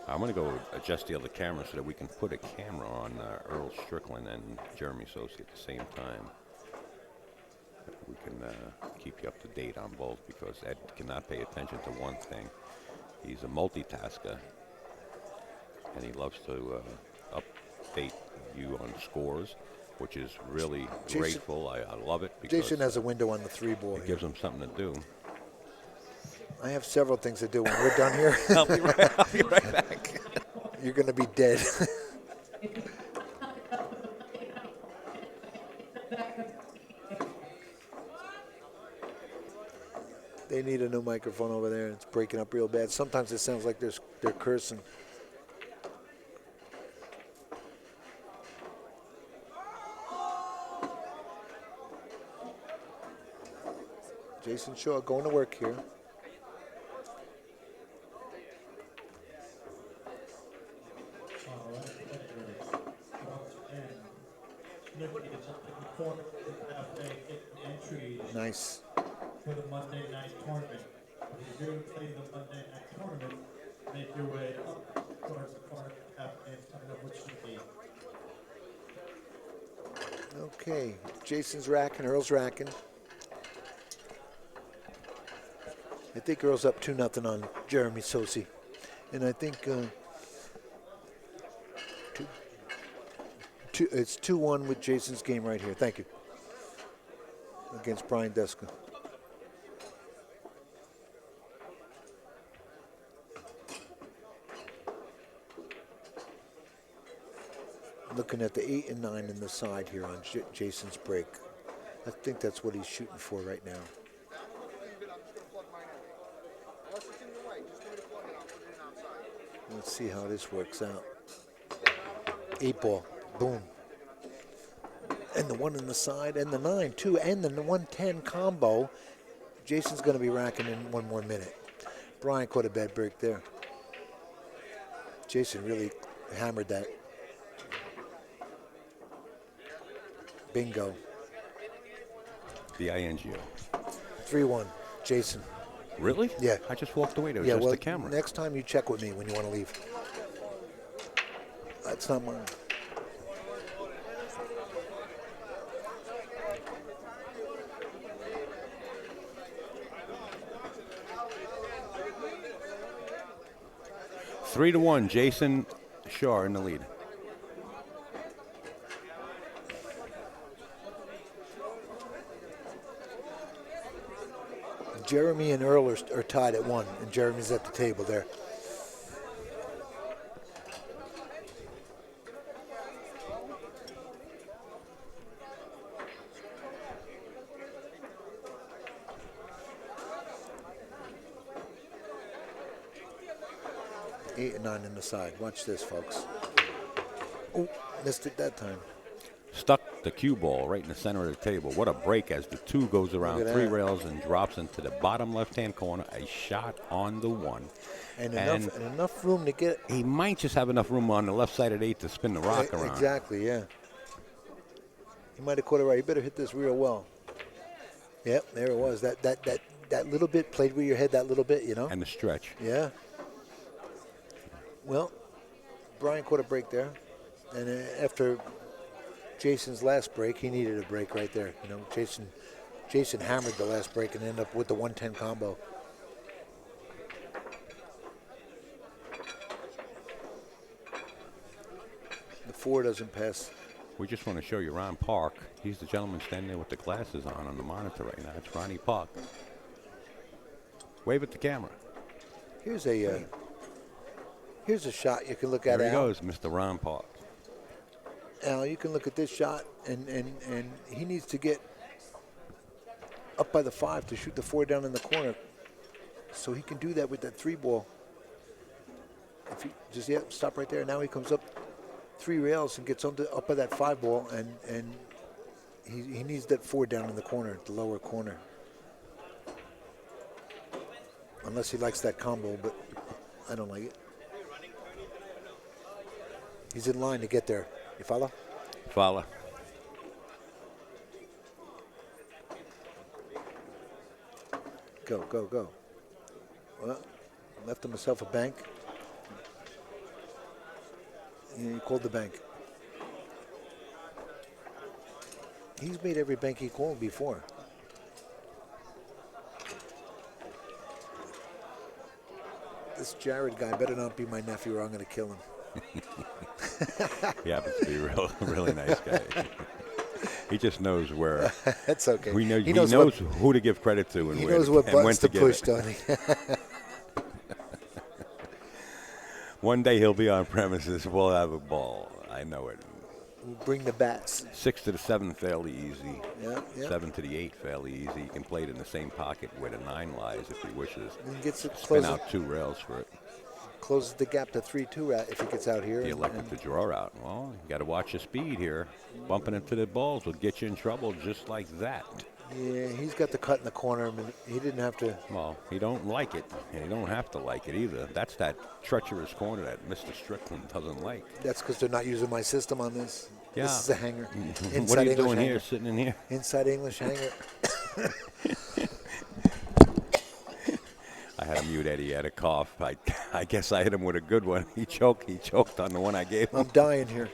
I'm going to go adjust the other camera so that we can put a camera on Earl Strickland and Jeremy Sosi at the same time. We can keep you up to date on both because Ed cannot pay attention to one thing. He's a multitasker, and he loves to update you on scores, which is really Jason- grateful. I love it because Jason has a window on the 3-ball it here. gives him something to do. I have several things to do when we're done here. I'll be right back. You're going to be dead. They need a new microphone over there. It's breaking up real bad. Sometimes it sounds like they're cursing. Jayson Shaw going to work here. Nice. For the Monday night tournament. If you're going to play the Monday night tournament, make your way up towards the corner and find out which should be. Okay, Jason's racking, Earl's racking. I think Earl's up 2-0 on Jeremy Sosi. And I think it's 2-1 with Jason's game right here. Thank you. Against Brian Deska. Looking at the 8 and 9 in the side here on Jason's break. I think that's what he's shooting for right now. Let's see how this works out. 8-ball, boom. And the 1 in the side, and the 9 too, and the 110 combo. Jason's going to be racking in 1 more minute. Brian caught a bad break there. Jason really hammered that. Bingo. B-I-N-G-O. 3-1, Jason. Really? Yeah. I just walked away to Yeah, adjust well, the camera. next time you check with me when you want to leave. That's not mine. Three to 1, Jayson Shaw in the lead. Jeremy and Earl are tied at 1, and Jeremy's at the table there. Eight and 9 in the side. Watch this, folks. Oh, missed it that time. Stuck the cue ball right in the center of the table. What a break as the 2 goes around Look at 3 that. rails and drops into the bottom left-hand corner. A shot on the 1. And enough room to get. He might just have enough room on the left side of 8 to spin the rock around. Exactly, yeah. He might have caught it right. You better hit this real well. Yep, there it was. That little bit played with your head. That little bit, you know. And the stretch. Yeah. Well, Brian caught a break there, and after Jason's last break, he needed a break right there. You know, Jason hammered the last break and ended up with the 110 combo. 4 doesn't pass. We just want to show you Ron Park. He's the gentleman standing there with the glasses on the monitor right now. It's Ronnie Park. Wave at the camera. Here's a shot you can look at. There he Al. goes, Mr. Ron Park. Al, you can look at this shot, and he needs to get up by the 5 to shoot the 4 down in the corner. So he can do that with that 3 ball. If he just stop right there. Now he comes up 3 rails and gets up by that 5 ball, and he needs that 4 down in the corner, the lower corner. Unless he likes that combo, but I don't like it. He's in line to get there. You follow? Follow. Go, go, go. Well, left himself a bank. Yeah, he called the bank. He's made every bank he called before. This Jared guy better not be my nephew or I'm going to kill him. He happens to be a really nice guy. He just knows where. That's okay. He knows who to give credit to and he where knows what and when buttons to give push, it. Tony. One day he'll be on premises. We'll have a ball. I know it. We'll bring the bats. 6 to the 7 fairly easy. Yeah, yeah. 7 to the 8 fairly easy. You can play it in the same pocket where the 9 lies if he wishes. And gets it Spin closes, out 2 rails for it. closes the gap to 3-2 if he gets out here. He elected to draw out. Well, you got to watch your speed here. Bumping into the balls will get you in trouble just like that. Yeah, he's got the cut in the corner. I mean, he didn't have to. Well, he don't like it, and he don't have to like it either. That's that treacherous corner that Mr. Strickland doesn't like. That's because they're not using my system on this. Yeah. This is a hanger. What are you English doing hanger. here, sitting in here? Inside English hanger. I had to mute Eddie. He had a cough. I guess I hit him with a good one. He choked on the one I gave him. I'm dying here.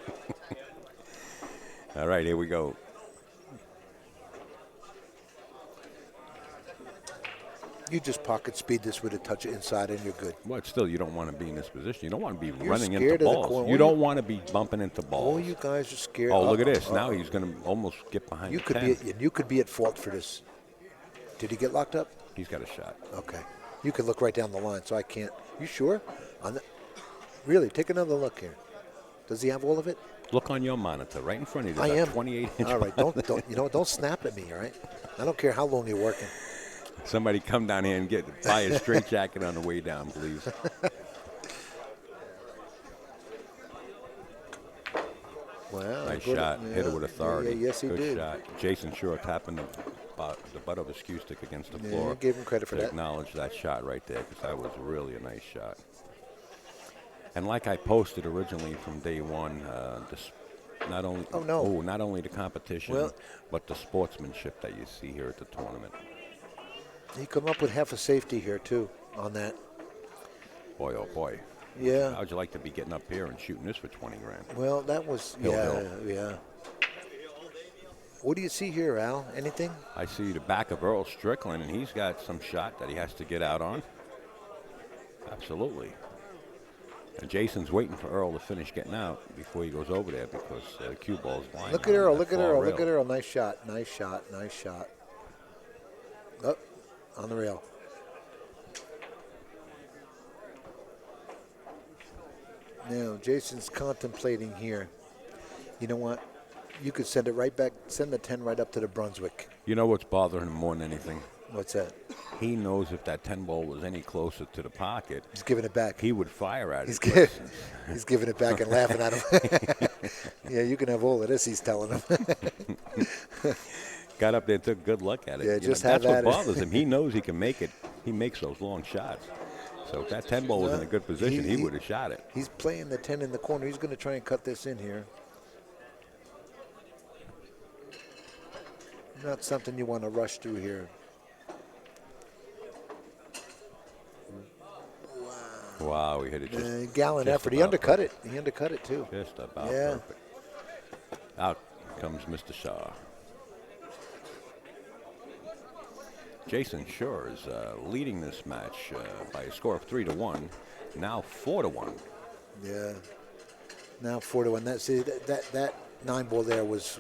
All right, here we go. You just pocket speed this with a touch of inside and you're good. But still, you don't want to be in this position. You don't want to be You're running scared into of the balls. corner. You don't want to be bumping into balls. Oh, you guys are scared. Oh, look at this. Now he's going to almost get behind You the could 10. you could be at fault for this. Did he get locked up? He's got a shot. Okay. You could look right down the line, so I can't. You sure? Really, take another look here. Does he have all of it? Look on your monitor, right in front of you. I am. 28-inch. All right, don't snap at me, all right? I don't care how long you're working. Somebody come down here and buy a straight jacket on the way down, please. Wow. Nice good. shot. Yeah. Hit it with authority. Yeah, yes, he Good did. shot. Jayson Shaw tapping the butt of his cue stick against the Yeah, floor. gave him credit for to that. acknowledge that shot right there because that was really a nice shot. And like I posted originally from day one, not only the competition, but the sportsmanship that you see here at the tournament. He come up with half a safety here too on that. Boy, oh boy. Yeah. How'd you like to be getting up here and shooting this for 20 grand? Well, that was yeah. What do you see here, Al? Anything? I see the back of Earl Strickland, and he's got some shot that he has to get out on. Absolutely. And Jason's waiting for Earl to finish getting out before he goes over there because the cue ball's blind. Look at Earl. Look at Earl. Look at Earl. Nice shot. Nice shot. Nice shot. Up on the rail. Now Jason's contemplating here. You know what? You could send it right back. Send the 10 right up to the Brunswick. You know what's bothering him more than anything? What's that? He knows if that 10 ball was any closer to the pocket, He's giving it back. he would fire at He's it. he's giving it back and laughing at him. Yeah, you can have all of this, he's telling him. Got up there and took a good look at it. Yeah, You just know, have that's at what it. bothers him. He knows he can make it. He makes those long shots. So if that 10 ball was in a good position, he would have shot it. He's playing the 10 in the corner. He's going to try and cut this in here. Not something you want to rush through here. Wow, he hit it just Gallant just effort. He about undercut it. He undercut it too. Just about Yeah. perfect. Out comes Mr. Shaw. Jayson Shaw is leading this match by a score of 3-1. Now 4-1. Yeah. Now 4-1. That 9-ball there was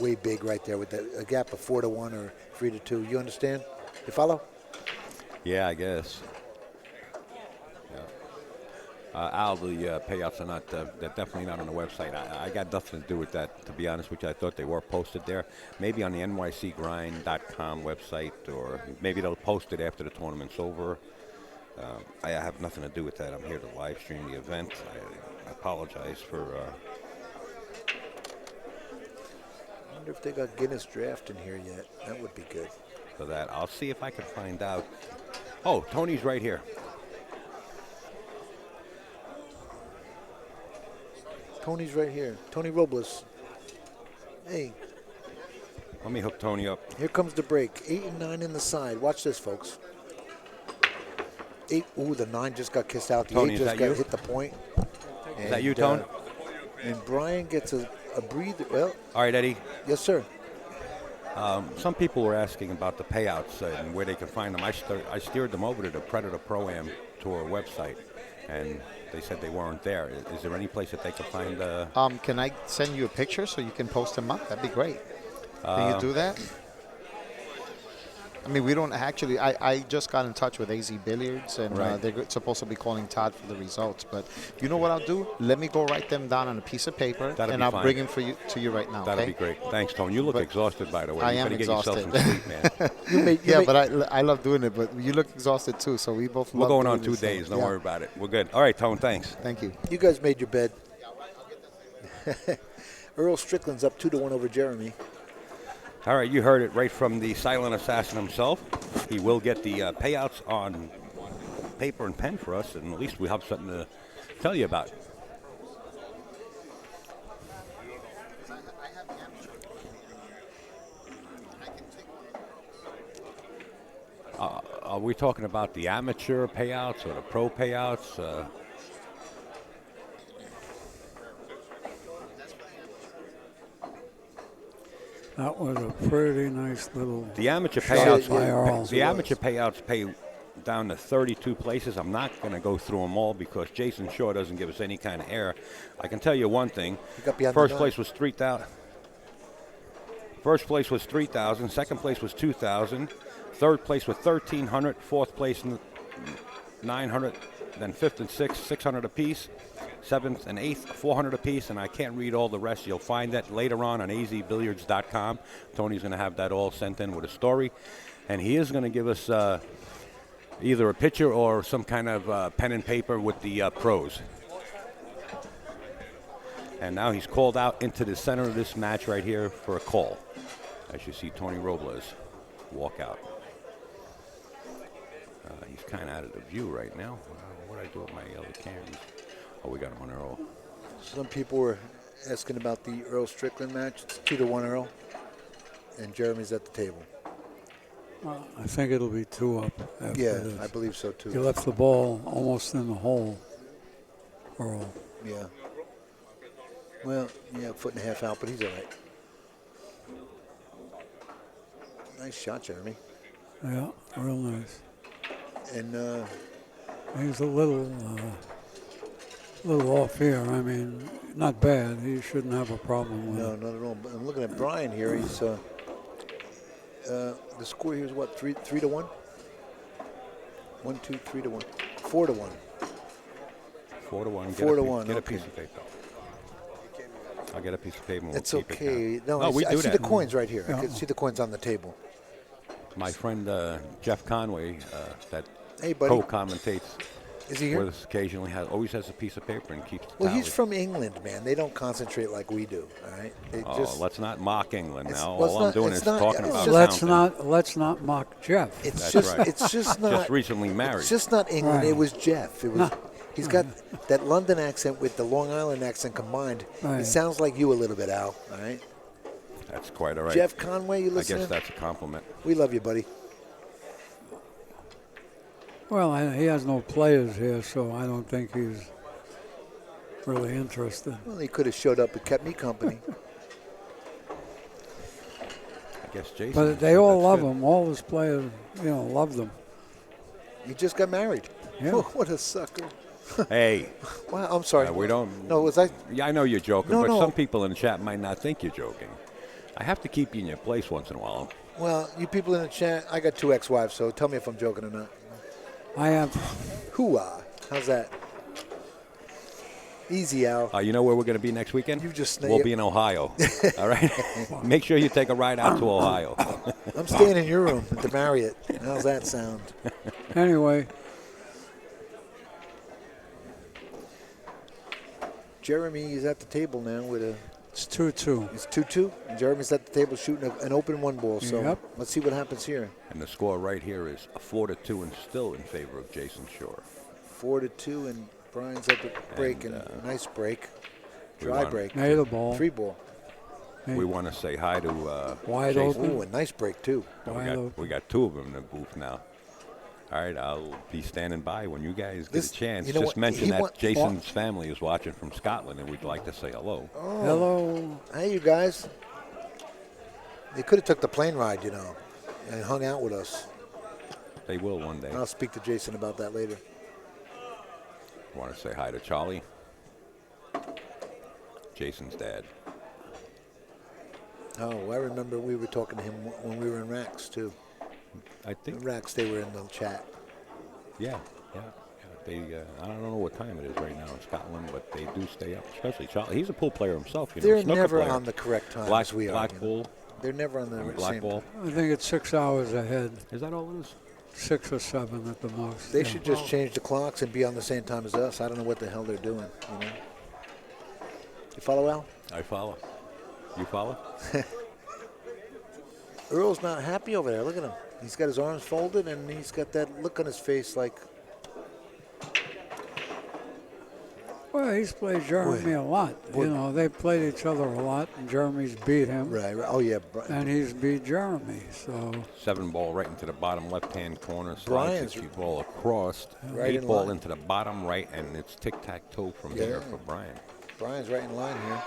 way big right there with a gap of 4-1 or 3-2. You understand? You follow? Yeah, I guess. Al, the payouts are not, they're definitely not on the website. I got nothing to do with that, to be honest with you. I thought they were posted there. Maybe on the nycgrind.com website, or maybe they'll post it after the tournament's over. I have nothing to do with that. I'm here to live stream the event. I apologize for... I wonder if they got Guinness Draft in here yet. That would be good. for that. I'll see if I can find out. Oh, Tony's right here. Tony's right here. Tony Robles. Hey, Let me hook Tony up. here comes the break. 8 and 9 in the side. Watch this, folks. 8. Ooh, the 9 just got kissed out. The Tony, 8 is just that got you? hit the point. Is that you, Tony? And Brian gets a breather. Well, All right, Eddie. yes, sir. Some people were asking about the payouts and where they can find them. I steered them over to the Predator Pro-Am Tour website, and they said they weren't there. Is there any place that they can find? Can I send you a picture so you can post them up? That'd be great. Can you do that? I mean, we don't actually. I just got in touch with AZ Billiards, and Right. they're supposed to be calling Todd for the results. But you know what I'll do? Let me go write them down on a piece of paper, That'll and be I'll fine. bring them to you right now. That'll okay? be great. Thanks, Tony. You look But exhausted, by the way. I You am better get yourself some exhausted. sleep, man. Yeah, but I love doing it. But you look exhausted too, so we both. We're love going doing on 2 this, so, days. Don't yeah. worry about it. We're good. All right, Tone. Thanks. Thank you. You guys made your bed. Earl Strickland's up 2-1 over Jeremy. All right, you heard it right from the silent assassin himself. He will get the payouts on paper and pen for us, and at least we have something to tell you about. Are we talking about the amateur payouts or the pro payouts? That was a pretty nice little. The amateur Shot payouts, by Earl. the amateur payouts pay down to 32 places. I'm not going to go through them all because Jayson Shaw doesn't give us any kind of air. I can tell you one thing. He got beyond the First nine. place was 3,000. First place was 3,000. Second place was 2,000. Third place was 1,300. Fourth place 900. Then fifth and sixth 600 apiece. Seventh and eighth 400 apiece, and I can't read all the rest. You'll find that later on azbilliards.com. Tony's going to have that all sent in with a story, and he is going to give us either a picture or some kind of pen and paper with the pros. And now he's called out into the center of this match right here for a call. As you see Tony Robles walk out. He's kind of out of the view right now. What do I do with my other cameras? Oh, we got him on Earl. Some people were asking about the Earl Strickland match. It's 2-1 Earl, and Jeremy's at the table. Well, I think it'll be 2 up. After Yeah, this. I believe so He too. left the ball almost in the hole. Earl. Yeah. Well, yeah, a foot and a half out, but he's all right. Nice shot, Jeremy. Yeah, real nice. And He's a little off here. I mean, not bad. He shouldn't have a problem with no, it. not at all. But I'm looking at Brian here. He's the score here is what, 3-1? 1, 2, 3-1, 4-1. 4-1. 4-1, Get a okay. piece of paper. I'll get a piece of paper. And It's we'll keep it okay. down. No, we I do see that. the coins right here. I Yeah. can see the coins on the table. My friend Jeff Conway, that Hey, buddy. co-commentates Is he with here? us occasionally, always has a piece of paper and keeps the Well, he's tally. from England, man. They don't concentrate like we do. All right. They Oh, let's not mock England It's- now. well, it's All I'm not- doing it's is not- talking it's about just- something. Let's not mock Jeff. It's That's just right. it's just not Just recently married. It's just not England. Right. It was Jeff. It was. No. He's got that London accent with the Long Island accent combined. Right. It sounds like you a little bit, Al. All right. That's quite all right. Jeff Conway, you I listening? guess that's a compliment. We love you, buddy. Well, he has no players here, so I don't think he's really interested. Well, he could have showed up and kept me company. I guess Jason. But they said all that's love good. him. All his players, love them. He just got married. Yeah. What a sucker. Hey, Well, I'm sorry. we don't. No, was I? Yeah, I know you're joking, No, but no. some people in the chat might not think you're joking. I have to keep you in your place once in a while. Well, you people in the chat, I got 2 ex-wives, so tell me if I'm joking or not. I have. Hoo-ah. How's that? Easy, Al. You know where we're going to be next weekend? You just- We'll be in Ohio. All right? Make sure you take a ride out to Ohio. I'm staying in your room at the Marriott. How's that sound? Anyway, Jeremy is at the table now with a. it's 2-2. It's 2-2. And Jeremy's at the table shooting an open 1 ball. So Yep. let's see what happens here. And the score right here is a 4-2 and still in favor of Jayson Shaw. 4-2, and Brian's at the break, and nice break. Dry wanna- break. Made a ball. 3 ball. We want to say hi to Wide Jayson. open. Ooh, a nice break, too. Wide open. We got 2 of them in the booth now. All right, I'll be standing by when you guys get This- a chance. you know Just what? mention He that want- Jason's family is watching from Scotland, and we'd like to say hello. Hello. Hey, you guys. They could have took the plane ride, and hung out with us. They will one day. I'll speak to Jason about that later. Want to say hi to Charlie, Jason's dad. Oh, I remember we were talking to him when we were in Rax, too. I think, In Rax, they were in the chat. yeah. They, I don't know what time it is right now in Scotland, but they do stay up, especially Charlie. He's a pool player himself, They're snooker never player. on the correct time Black, as we are. Black Bull, They're never on the Black same Ball. time. I think it's 6 hours ahead. Is that all it is? 6 or 7 at the most. They yeah. should just change the clocks and be on the same time as us. I don't know what the hell they're doing, You follow, Al? I follow. You follow? Earl's not happy over there. Look at him. He's got his arms folded, and he's got that look on his face like, Well, he's played Jeremy a lot. They played each other a lot, and Jeremy's beat him, right. Oh, yeah. and he's beat Jeremy. So 7 ball right into the bottom left-hand corner. Slides Brian's- the cue ball across. Right 8 in ball line. into the bottom right, and it's tic-tac-toe from Yeah. there for Brian. Brian's right in line here.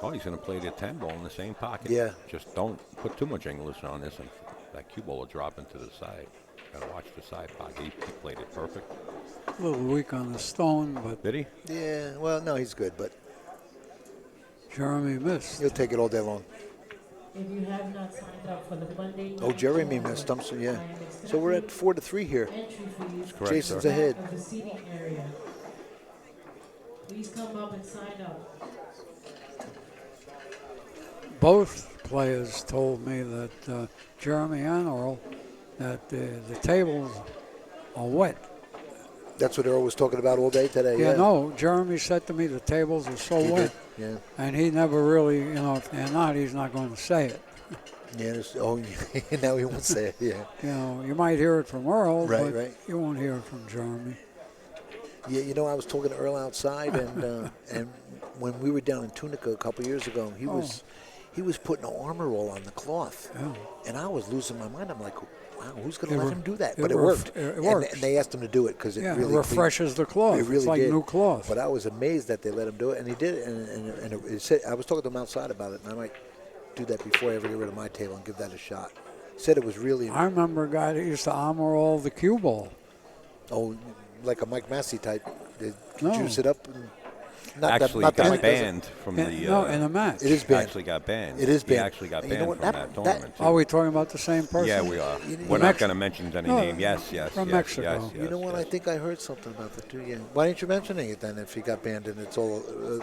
Oh, he's going to play the 10 ball in the same pocket. Yeah. Just don't put too much English on this, and that cue ball will drop into the side. Got to watch the side pocket. He played it perfect. a little weak on the stone, but Did he? Yeah, well, no, he's good, but Jeremy missed. he'll take it all day long. If you have not signed up for the Monday Oh, night Jeremy tournament, missed. Yeah. I am So we're at accepting 4-3 here. entry fees Correct, Jason's sir. ahead. of the seating area. Please come up and sign up. Both players told me that Jeremy and Earl, that the tables are wet. That's what Earl was talking about all day today. Yeah, no, Jeremy said to me the tables are so He wet. did. Yeah. And he never really, if they're not, he's not going to say it. Yeah. Now he won't say it. Yeah. You might hear it from Earl, Right, but right. you won't hear it from Jeremy. Yeah, I was talking to Earl outside, and and when we were down in Tunica a couple years ago, he was putting an armor roll on the cloth, and I was losing my mind. I'm like, wow, who's going to let him do that? But it worked. It works. And they asked him to do it because it really refreshes the cloth. It really it's like did. new cloth. But I was amazed that they let him do it, and he did it. And it said, I was talking to him outside about it, and I might do that before I ever get rid of my table and give that a shot. He said it was really. I remember a guy that used to armor all the cue ball. Oh, like a Mike Massey type. They No. juice it up. And Actually not that got Mike does it. banned from the. In a match. It is He banned. actually got banned. It is He banned. actually got And banned you know what? from That- that tournament. Are we talking about the same person? Yeah, we are. You know- We're Mex- not going to mention any No, name. Yes, yes, from yes, Mexico. yes, yes. You know what? yes. I think I heard something about that too. Yeah. Why didn't you mention it then? If he got banned and it's all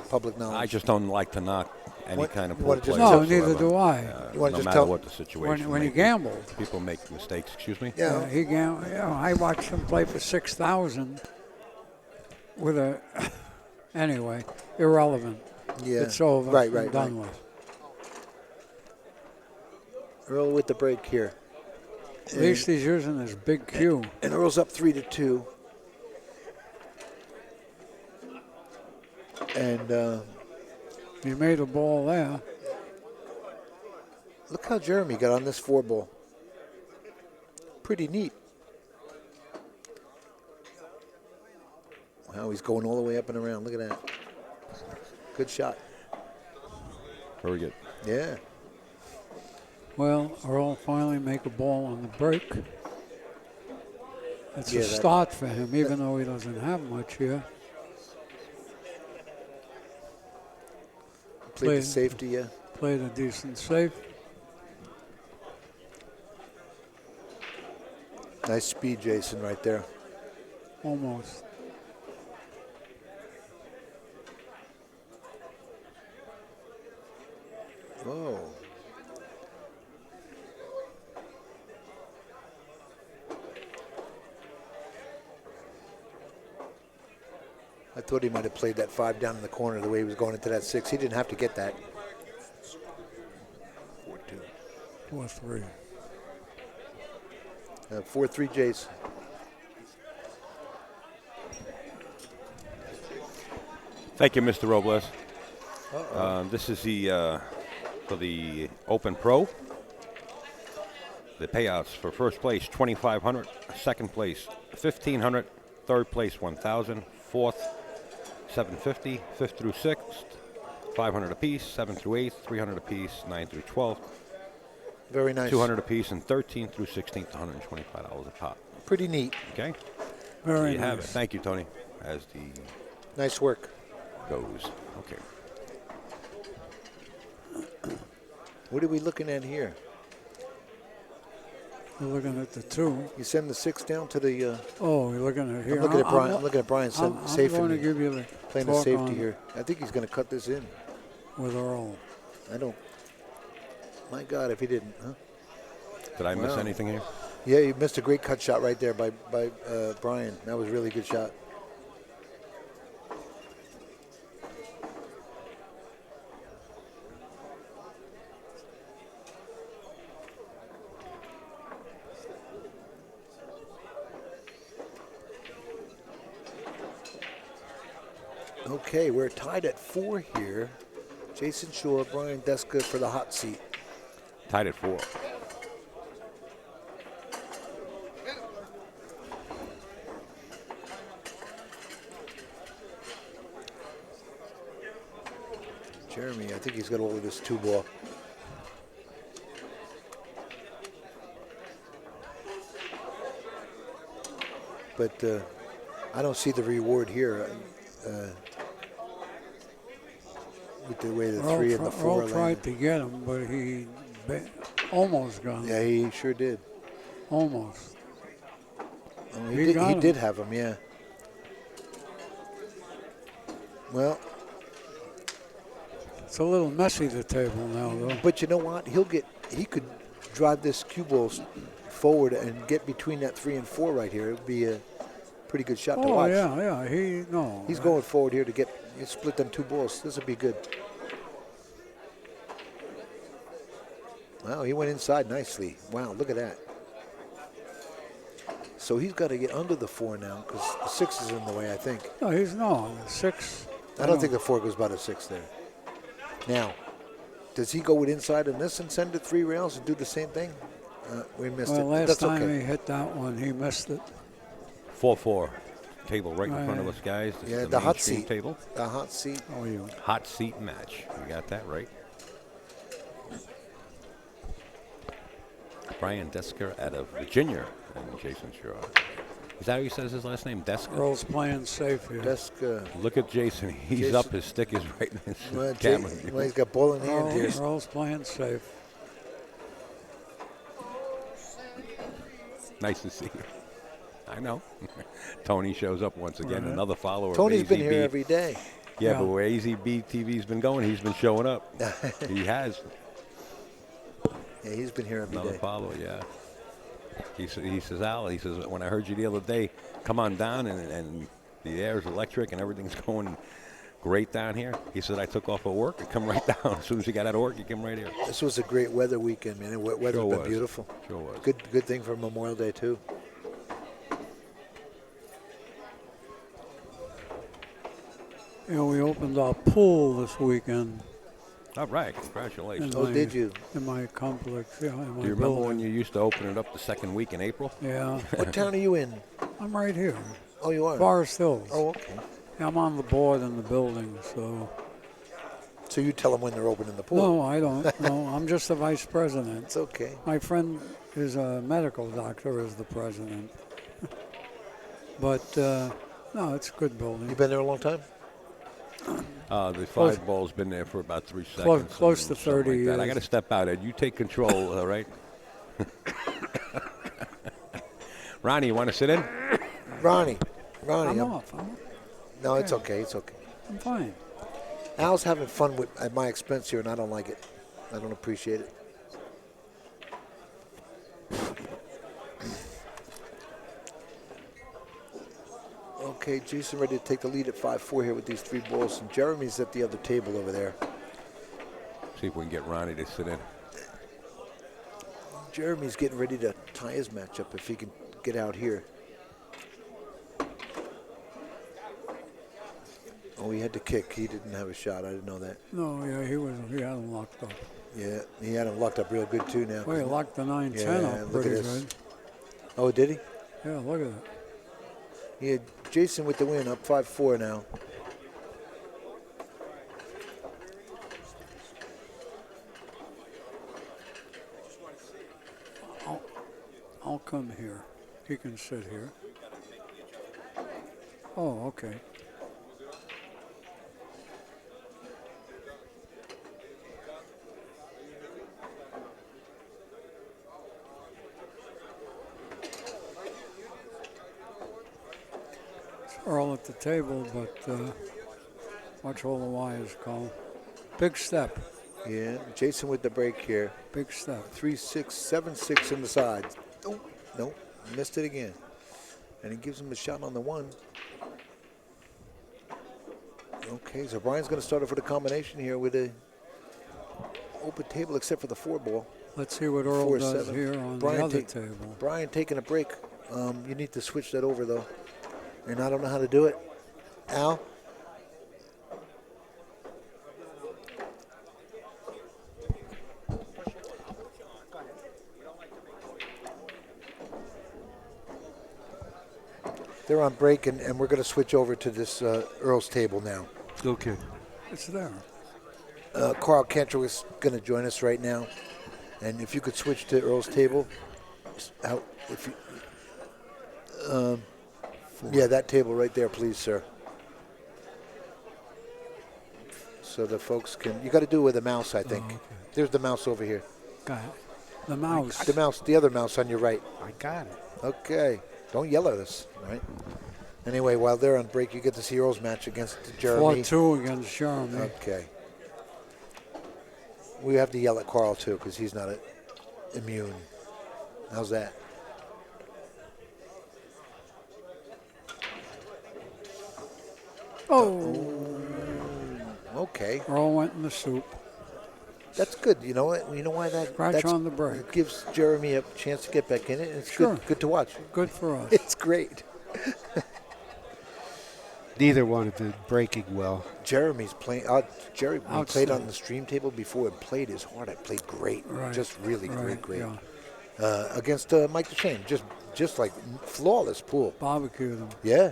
public knowledge. I just don't like to knock any What- kind of you pool wanna just player No, whatsoever. neither do I. You wanna no just matter tell- what the situation. When he may be. gambled. People make mistakes. Excuse me. Yeah. He gambled. I watched him play for 6,000 with a. Anyway, irrelevant. Yeah. It's over. Right, and right, done right. with. Earl with the break here. At least he's using his big cue. And Earl's up 3-2. And He made a ball there. look how Jeremy got on this 4-ball. Pretty neat. Wow, he's going all the way up and around. Look at that. Good shot. Very good. Yeah. Well, Earl finally make a ball on the break. It's Yeah, a that- start for him, even though he doesn't have much here. Played the safety, yeah. Played a decent safe. Nice speed, Jason, right there. Almost. Oh. I thought he might have played that 5 down in the corner the way he was going into that 6. He didn't have to get that. 4-2. 4-3. 4-3, Jason. Thank you, Mr. Robles. This is the for the Open Pro. The payouts for first place $2,500, second place $1,500, third place $1,000, fourth $750, fifth through sixth $500 apiece, seventh through eighth $300 apiece, ninth through 12th Very nice. $200 apiece, and 13th through 16th $125 a pop. Pretty neat. Okay. Very There you nice. have it. Thank you, Tony. As the Nice work. goes. Okay. What are we looking at here? We're looking at the 2. You send the 6 down to the. Oh, you're looking at here. I'm looking at Brian. I'm looking at Brian I'm safety. going to give you the Playing the talk safety on here. I think he's going to cut this in. with Earl. I don't. My God, if he didn't, huh? Did I miss Wow. anything here? Yeah, you missed a great cut shot right there by Brian. That was a really good shot. Okay, we're tied at 4 here. Jayson Shaw, Brian Deska for the hot seat. Tied at 4. Jeremy, I think he's got all of this 2-ball. But I don't see the reward here with the way the 3 and the 4 Earl tried landed. to get him, but he almost got him. Yeah, he sure did. Almost. Oh, He got he him. did have him, yeah. Well, It's a little messy, the table now, though. but you know what? He could drive this cue ball forward and get between that 3 and 4 right here. It would be a pretty good shot to Oh, watch. yeah. He's going forward here to split them 2 balls. This would be good. Wow, he went inside nicely. Wow, look at that. So he's got to get under the 4 now because the 6 is in the way, I think. No, 6. I don't think the 4 goes by the 6 there. Now, does he go with inside in this and send it 3 rails and do the same thing? We missed it. Well, last That's time okay. he hit that one, he missed it. 4-4. Table right in front of Right. us, guys. This Yeah, is the hot mainstream seat. table. The hot seat. Oh, you. Hot seat match. You got that right. Brian Deska out of Virginia and Jayson Shaw. Is that how he says his last name? Deska? Earl's playing safe here. Deska. Look at Jason. He's Jason. up. His stick is right in his Well, camera. he's got ball in hand here. Earl's playing safe. Nice to see you. I know. Tony shows up once again, Right. another follower Tony's of been AZB. here every day. Yeah, Yeah. but where AZB TV's been going, he's been showing up. He has. Yeah, he's been here every Another day. follower, yeah. He says, Al, he says, when I heard you the other day, come on down and the air is electric and everything's going great down here. He said, I took off of work and come right down. As soon as you got out of work, you come right here. This was a great weather weekend, man. The weather's Sure been was. beautiful. Sure was. Good thing for Memorial Day, too. You know, we opened our pool this weekend All right, congratulations. Oh, did you? in my complex. Yeah, in my Do you remember when building. you used to open it up the second week in April? Yeah, What town are you in? I'm right here. Oh, you are? Forest Hills. Oh, okay. I'm on the board in the building, so. So you tell them when they're opening the pool. No, I don't. No, I'm just the vice president. It's okay. My friend is a medical doctor, is the president. But no, it's a good building. You been there a long time? The Close- five ball's been there for about 3 seconds. close to something 30 like that. I years. got to step out, Ed. You take control, all right? Ronnie, you want to sit in? Ronnie, I'm I'm- off. no, it's okay. It's okay. I'm fine. Al's having fun at my expense here, and I don't like it. I don't appreciate it. Okay, Jason ready to take the lead at 5-4 here with these 3 balls, and Jeremy's at the other table over there. See if we can get Ronnie to sit in. Jeremy's getting ready to tie his matchup if he can get out here. Oh, he had to kick. He didn't have a shot. I didn't know that. No, yeah, he had him locked up. Yeah, he had him locked up real good too now. Well, he locked the 9-10 Yeah, up look at pretty this. good. Oh, did he? Yeah, look at that. He had Jason with the win, up 5-4 now. I'll come here. He can sit here. Oh, okay. It's Earl at the table, but watch all the wires call. Big step. Yeah, Jason with the break here. Big step. 3-6, 7-6 in the side. Oh, no, missed it again. And he gives him a shot on the 1. Okay, so Brian's going to start off with a combination here with a open table except for the 4 ball. Let's see what Earl does 4-7. here on Brian the other take- table. Brian taking a break. You need to switch that over, though. And I don't know how to do it. Al? They're on break, and we're going to switch over to this Earl's table now. Okay. It's there. Carl Cantor is going to join us right now. And if you could switch to Earl's table. If you, yeah, that table right there, please, sir. So the folks can, you got to do it with a mouse, I think. okay. There's the mouse over here. Got it. The mouse. The mouse, the other mouse on your right. I got it. Okay. Don't yell at us, all right? Anyway, while they're on break, you get to see Earl's match against Jeremy. 4-2 against Jeremy. Okay. We have to yell at Carl, too, because he's not immune. How's that? Oh, Okay. Earl went in the soup. That's good. You know what? You know why that? Scratch that's, on the break. It gives Jeremy a chance to get back in it. And it's Sure. good to watch. Good for us. It's great. Neither one have been breaking well. Jeremy's playing. Jerry we played Outstanding. on the stream table before and played his heart out. Played great. Right, Just really right, great. yeah. Against Mike DeShane. Just like flawless pool. Barbecued him. Yeah.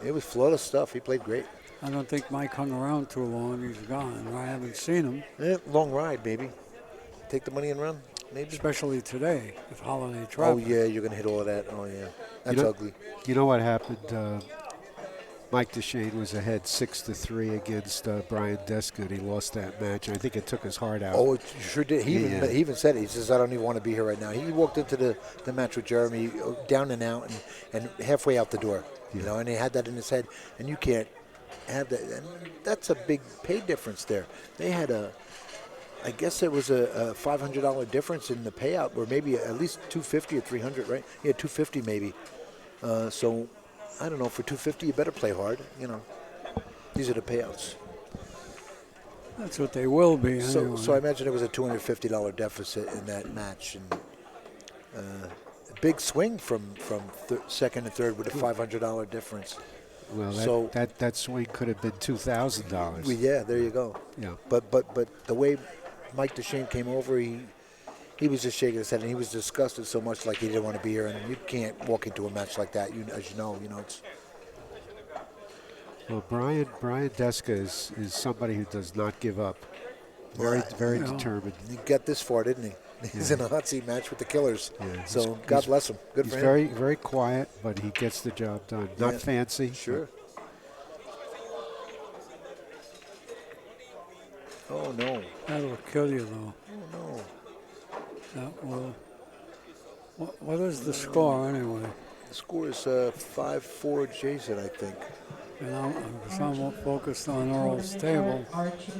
It was flawless stuff. He played great. I don't think Mike hung around too long. He's gone. I haven't seen him, Long ride, baby. Take the money and run, maybe. especially today with holiday Oh, traffic. yeah. You're going to hit all of that. Oh, yeah. That's know- ugly. You know what happened? Mike DeShane was ahead 6-3 against Brian Deska, and he lost that match. I think it took his heart out. Oh, it sure did. He Yeah. even said it. He says, I don't even want to be here right now. He walked into the match with Jeremy down and out and halfway out the door, you know, and he had that in his head. And you can't have that. And that's a big pay difference there. They had I guess it was a $500 difference in the payout, or maybe at least $250 or $300, right? Yeah, $250 maybe. So, I don't know, for $250 you better play hard, you know. These are the payouts. That's what they will be anyway. So I imagine it was a $250 deficit in that match, and a big swing from second and third with a $500 difference. Well, so- that swing could have been $2,000. Well, yeah, there you go. Yeah. But the way Mike DeShane came over, he was just shaking his head, and he was disgusted so much, like he didn't want to be here. And you can't walk into a match like that, as you know. It's. Well, Brian Deska is somebody who does not give up. Very No. determined. He got this far, didn't he? He's in a hot seat match with the Killers. Yeah, So he's- God bless him. Good He's for him. very, very quiet, but he gets the job done. Not Yeah, fancy. Sure. Oh, no. That'll kill you, though. Oh, no. That will. What is the score, anyway? The score is 5-4 Jayson, I think. And I'm somewhat focused on Earl's table. Archie.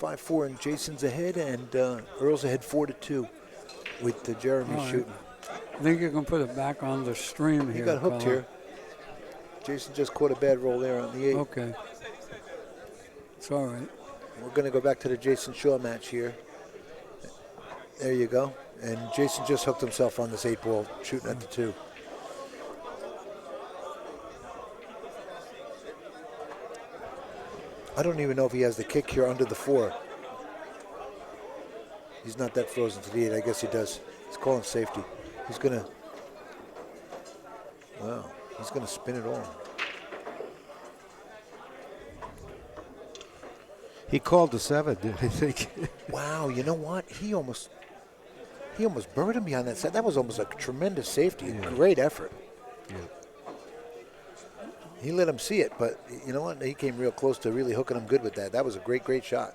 5-4, and Jason's ahead, and Earl's ahead 4-2 with Jeremy All right. shooting. I think you can put it back on the stream He here. got hooked fella. here. Jason just caught a bad roll there on the 8. Okay. It's all right. We're going to go back to the Jayson Shaw match here. There you go. And Jason just hooked himself on this 8 ball, shooting at the 2. I don't even know if he has the kick here under the 4. He's not that frozen to the 8. I guess he does. He's calling safety. He's going to, wow, he's going to spin it all. He called the 7, I think. Wow, you know what? He almost buried him behind that set. That was almost a tremendous safety. Yeah. Great effort. Yeah. He let him see it, but you know what? He came real close to really hooking him good with that. That was a great, great shot.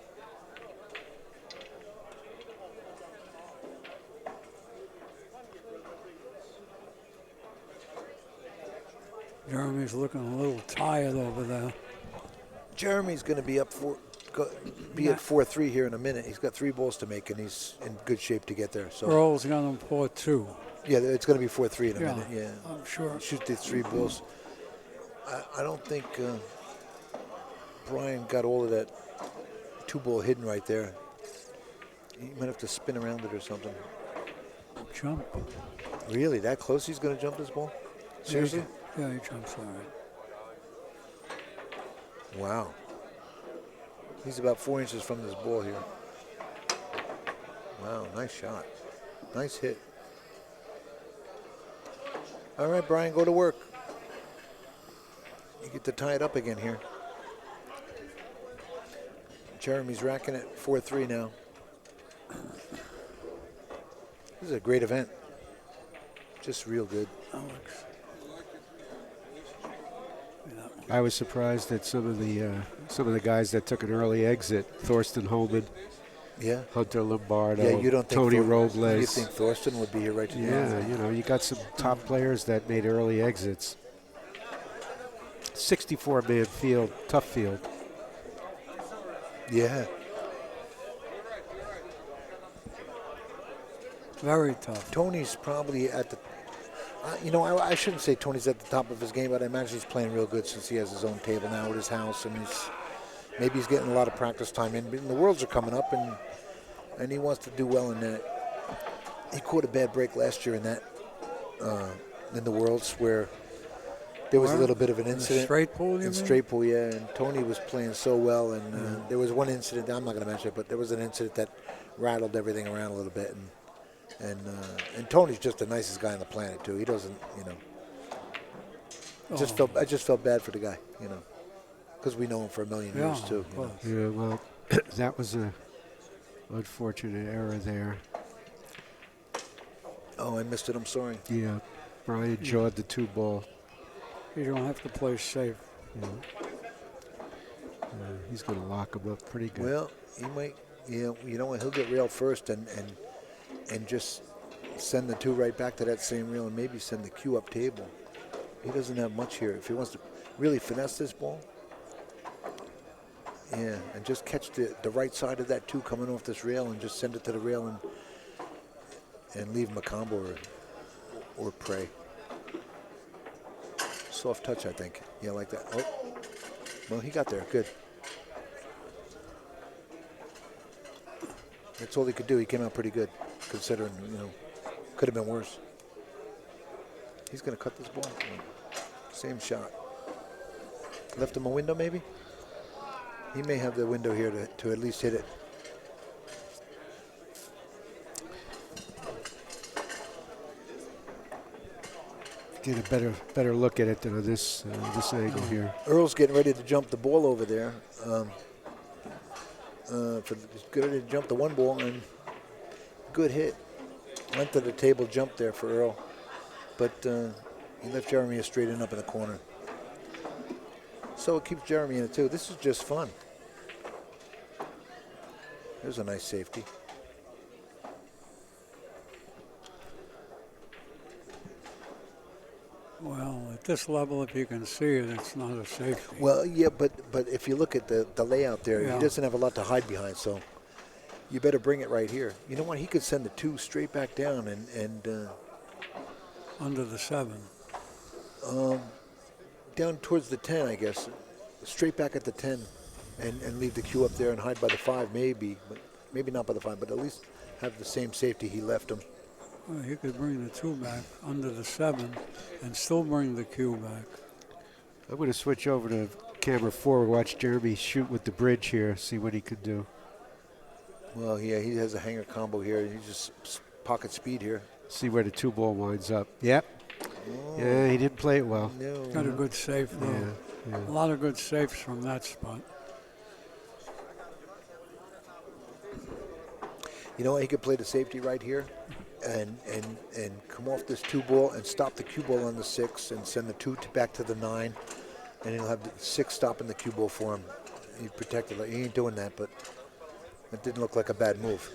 Jeremy's looking a little tired over there. Jeremy's going to be up be at 4-3 here in a minute. He's got 3 balls to make, and he's in good shape to get there. So Earl's got him 4-2. yeah, it's going to be 4-3 in a minute. Yeah, I'm sure. shoot these 3 balls. I don't think Brian got all of that 2-ball hidden right there. He might have to spin around it or something. Jump. Really, that close? He's going to jump this ball? Seriously? Yeah, he jumps all right. Wow. He's about 4 inches from this ball here. Wow, nice shot. Nice hit. All right, Brian, go to work. You get to tie it up again here. Jeremy's racking at 4-3 now. This is a great event. Just real good. Alex. I was surprised that some of the guys that took an early exit, Thorsten Holman, Yeah. Hunter Lombardo, Yeah, you don't think Tony You Robles. think Thorsten would be here right today? Yeah, you know, you got some top players that made early exits. 64-man field, tough field. Yeah. Very tough. Tony's probably at the, you know, I shouldn't say Tony's at the top of his game, but I imagine he's playing real good since he has his own table now at his house, and maybe he's getting a lot of practice time in. But the Worlds are coming up, and he wants to do well in that. He caught a bad break last year in that, in the Worlds, where there was a little bit of an incident. Straight pool, you In mean? straight pool, yeah. And Tony was playing so well, and there was one incident. I'm not going to mention it, but there was an incident that rattled everything around a little bit, and Tony's just the nicest guy on the planet too. He doesn't, you know. I just felt bad for the guy, you know, because we know him for a million years too. of You know? course. Yeah, well, that was a unfortunate error there. Oh, I missed it. I'm sorry. Yeah, Brian jawed the 2-ball. You don't have to play safe. He's going to lock him up pretty good. Well, he might. You know what? He'll get railed first, and just send the 2 right back to that same rail, and maybe send the cue up table. He doesn't have much here. If he wants to really finesse this ball, yeah, and just catch the right side of that 2 coming off this rail, and just send it to the rail, and leave him a combo or pray. Soft touch, I think. Yeah, like that. Oh, well, he got there. Good. That's all he could do. He came out pretty good, considering, you know, could have been worse. He's going to cut this ball. Same shot. Left him a window, maybe? He may have the window here to at least hit it. Get a better look at it on this angle here. Earl's getting ready to jump the ball over there. He's getting ready to jump the 1 ball, and good hit. Went to the table jump there for Earl, but he left Jeremy straighten up in the corner. So it keeps Jeremy in it too. This is just fun. There's a nice safety. Well, at this level, if you can see it, it's not a safety. Well, yeah, but if you look at the layout there, Yeah. he doesn't have a lot to hide behind, so you better bring it right here. You know what? He could send the 2 straight back down and Under the 7. down towards the 10, I guess. Straight back at the 10 and leave the cue up there and hide by the 5 maybe, but maybe not by the 5, but at least have the same safety he left him. Well, he could bring the 2 back under the 7 and still bring the cue back. I'm going to switch over to camera 4. Watch Jeremy shoot with the bridge here, see what he could do. Well, yeah, he has a hanger combo here. He just pocket speed here. See where the 2 ball winds up. Yep. Oh. Yeah, he didn't play it well. No. Got a good safe, though. Yeah, yeah. A lot of good safes from that spot. You know what? He could play the safety right here and come off this 2 ball and stop the cue ball on the 6 and send the 2 back to the 9. And he'll have the 6 stopping the cue ball for him. He's protected. He ain't doing that, but it didn't look like a bad move.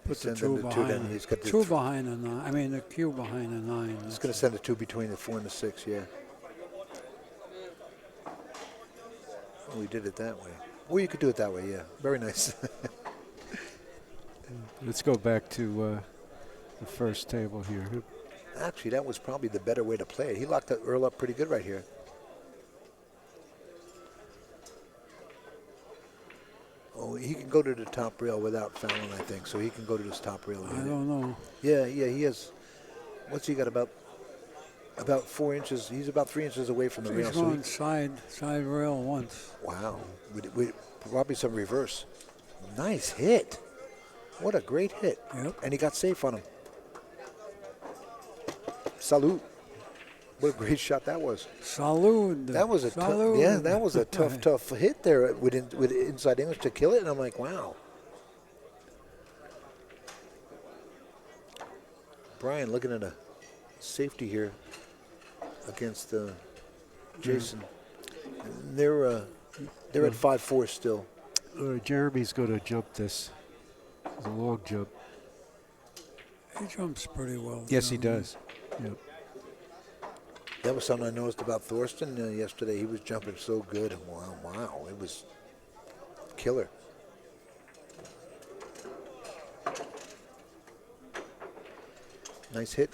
Put the Sends 2 him the 2 behind. then. He's got the 2 behind the 9. I mean, the cue behind the 9. He's going to send the 2 between the 4 and the 6, yeah. Oh, he did it that way. Well, you could do it that way, yeah. Very nice. Let's go back to the first table here. Actually, that was probably the better way to play it. He locked that Earl up pretty good right here. Oh, he can go to the top rail without fouling, I think. So he can go to this top rail. I don't know. Yeah, he has. What's he got? About 4 inches. He's about 3 inches away from the rail. He's So going side rail once. wow. With probably some reverse. Nice hit. What a great hit. Yep. And he got safe on him. Salute. What a great shot that was. Salud. That was a tough, yeah, that was a tough hit there with inside English to kill it, and I'm like, wow. Brian looking at a safety here against Jayson. They're at 5-4 still. Jeremy's going to jump this. It's a long jump. He jumps pretty well. Yes, he Jeremy. does. Yep. That was something I noticed about Thorsten yesterday. He was jumping so good, and wow, it was killer. Nice hit.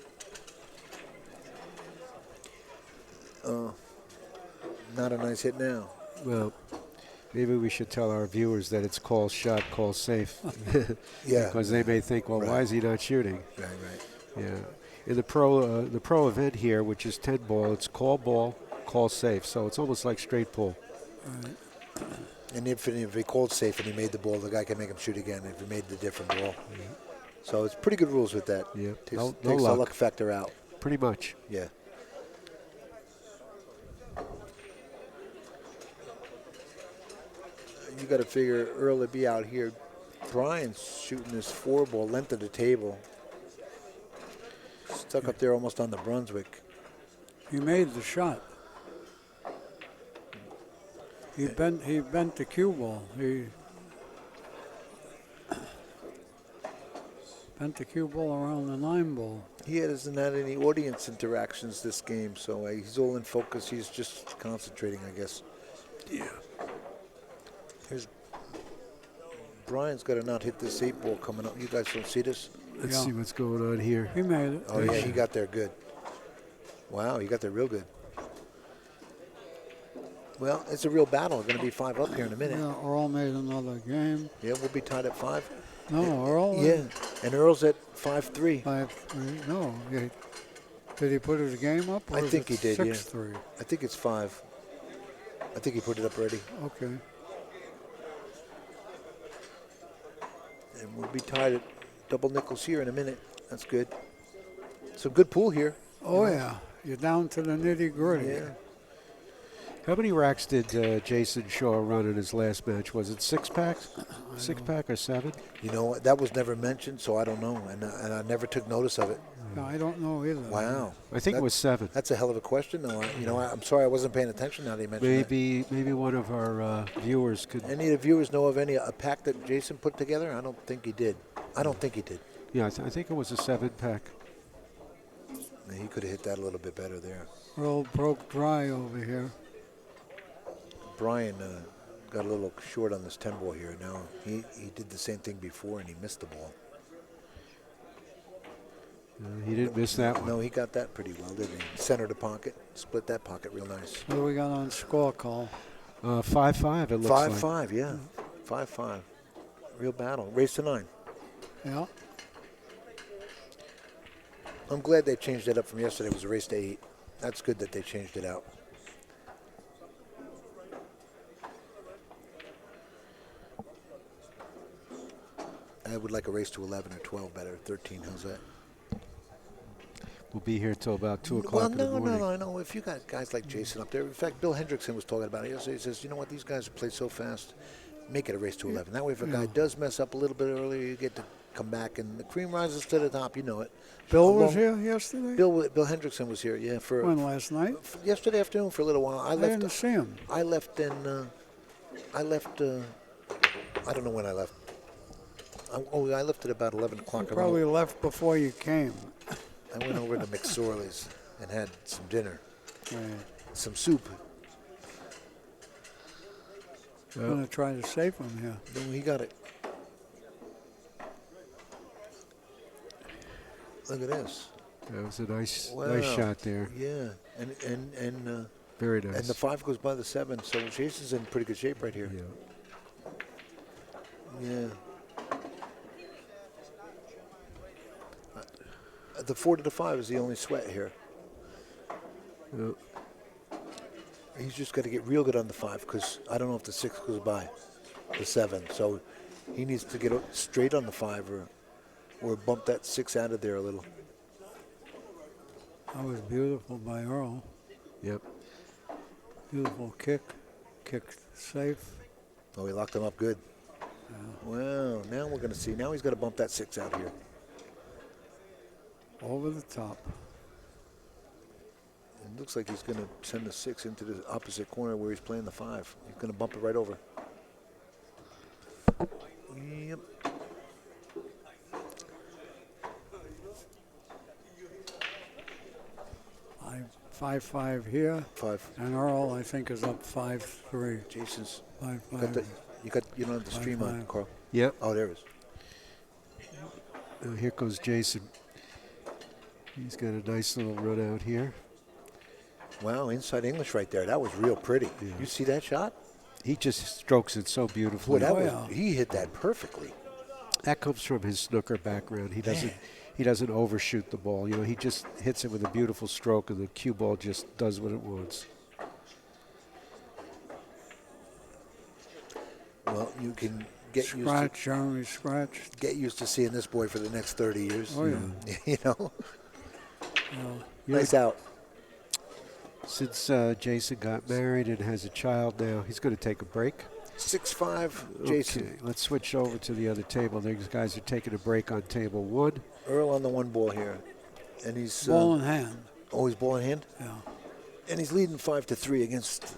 Not a nice hit now. Well, maybe we should tell our viewers that it's call shot, call safe. Yeah. Because they may think, well, why is he not shooting? Right. Yeah. In the pro event here, which is 10 ball, it's call ball, call safe. So it's almost like straight pull. Right. And if he called safe and he made the ball, the guy can make him shoot again if he made the different ball. So it's pretty good rules with that. Yeah. Takes No the luck. luck factor out. Pretty much. Yeah. You got to figure Earl would be out here. Brian's shooting this 4 ball length of the table. Stuck up there almost on the Brunswick. He made the shot. He bent the cue ball. He bent the cue ball around the 9 ball. He hasn't had any audience interactions this game, so he's all in focus. He's just concentrating, I guess. Yeah. Here's Brian's got to not hit this 8 ball coming up. You guys don't see this? Let's Yeah. see what's going on here. He made it. Oh, yeah, he got there good. Wow, he got there real good. Well, it's a real battle. We're going to be 5 up here in a minute. Yeah, Earl made another game. Yeah, we'll be tied at 5. No, Earl. Yeah, and Earl's at 5-3. 5-3. No, did he put his game up? Or I is think it he did, yeah. 6-3. I think it's 5. I think he put it up already. Okay. And we'll be tied at double nickels here in a minute. That's good. Some good pool here. Oh yeah, you're down to the nitty gritty. Yeah. How many racks did Jayson Shaw run in his last match? Was it 6 packs? 6 pack or 7? You know, that was never mentioned, so I don't know. And I never took notice of it. Yeah, I don't know either. Wow. I think it was 7. That's a hell of a question, though. I'm sorry I wasn't paying attention now that you mentioned that. Maybe one of our viewers could. Any of the viewers know of a pack that Jayson put together? I don't think he did. Yeah, I think it was a 7-pack. He could have hit that a little bit better there. Earl broke dry over here. Brian got a little short on this 10 ball here. Now he did the same thing before and he missed the ball. He didn't miss that one. No, he got that pretty well, didn't he? Centered the pocket, split that pocket real nice. What do we got on score call? 5-5, it looks like. 5-5, yeah. 5-5. Real battle. Race to 9. Yeah. I'm glad they changed it up from yesterday. It was a race to 8. That's good that they changed it out. I would like a race to 11 or 12 better. 13, how's that? We'll be here till about 2 o'clock Well, in the morning. no. I know. If you got guys like Jayson up there. In fact, Bill Hendrickson was talking about it yesterday. He says, you know what, these guys play so fast. Make it a race to 11. That way, if a guy does mess up a little bit earlier, you get to come back, and the cream rises to the top. You know it. Bill was here yesterday? Bill Hendrickson was here, yeah. When, last night? Yesterday afternoon for a little while. I didn't see him. I left, I don't know when I left. I left at about 11 o'clock. You probably left before you came. I went over to McSorley's and had some dinner, Right. some soup. I'm going to try to save him here. No, he got it. Look at this. That was a nice Wow. shot there. Yeah, and Very nice. and the 5 goes by the 7, so Jason's in pretty good shape right here. Yeah. The 4 to the 5 is the only sweat here. Yep. He's just got to get real good on the 5 because I don't know if the 6 goes by the 7. So he needs to get straight on the 5 or bump that 6 out of there a little. That was beautiful by Earl. Yep. Beautiful kick. Kicked safe. Oh, he locked him up good. Yeah. Well, now we're going to see. Now he's got to bump that 6 out here. Over the top. It looks like he's going to send the 6 into the opposite corner where he's playing the 5. He's going to bump it right over. Yep. Five 5 here. 5. And Earl, I think, is up 5-3. Jason's. 5-5. You don't have the stream on, 5-5. Carl. Yep. Oh, there it is. Here goes Jayson. He's got a nice little run out here. Wow, inside English right there. That was real pretty. Yeah. You see that shot? He just strokes it so beautifully. Boy, he hit that perfectly. That comes from his snooker background. He doesn't overshoot the ball. You know, he just hits it with a beautiful stroke, and the cue ball just does what it wants. Well, you can get Jeremy scratch. Get used to seeing this boy for the next 30 years. Oh, yeah. You know? Yeah. Nice out. Since Jayson got married and has a child now, he's going to take a break. 6-5, Jayson. Okay, let's switch over to the other table. These guys are taking a break on table 1. Earl on the 1 ball here. And he's... Ball in hand. Oh, he's ball in hand? Yeah. And he's leading 5-3 against...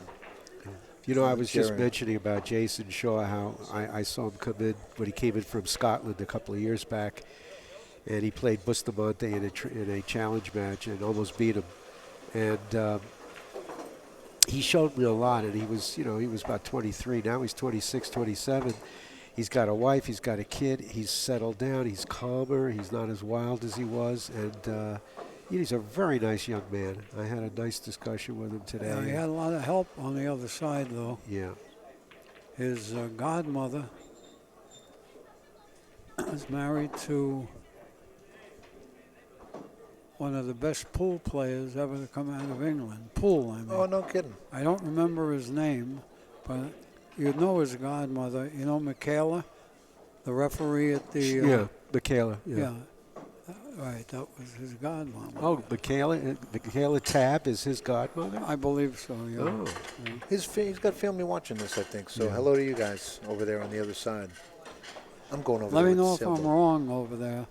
You know, I was just Darren. mentioning about Jayson Shaw, how I saw him come in when he came in from Scotland a couple of years back, and he played Bustamante in a challenge match and almost beat him. And he showed me a lot, and he was about 23. Now he's 26, 27. He's got a wife, he's got a kid, he's settled down, he's calmer, he's not as wild as he was, and he's a very nice young man. I had a nice discussion with him today. Yeah, he had a lot of help on the other side, though. Yeah. His godmother is married to one of the best pool players ever to come out of England. Pool, I mean. Oh, no kidding. I don't remember his name, but you know his godmother. You know Michaela, the referee at the... yeah, Michaela. Yeah. Right, that was his godmother. Oh, Michaela Tabb is his godmother? I believe so, yeah. Oh. Yeah. He's got family watching this, I think. So Yeah. hello to you guys over there on the other side. I'm going over Let there me with know if the I'm sailboat. wrong over there.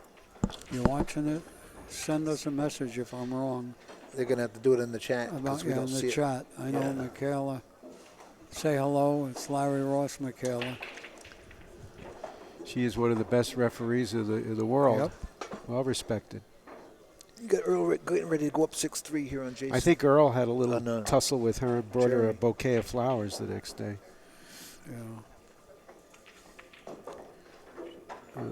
You watching it? send us a message if I'm wrong. They're going to have to do it in the chat About because we in don't see the chat. I know Yeah. Michaela. Say hello. It's Larry Ross, Michaela. She is one of the best referees in the world. Yep. Well respected. it. You got Earl getting ready to go up 6-3 here on Jayson. I think Earl had a little no. tussle with her and brought her Jerry. a bouquet of flowers the next day. Yeah.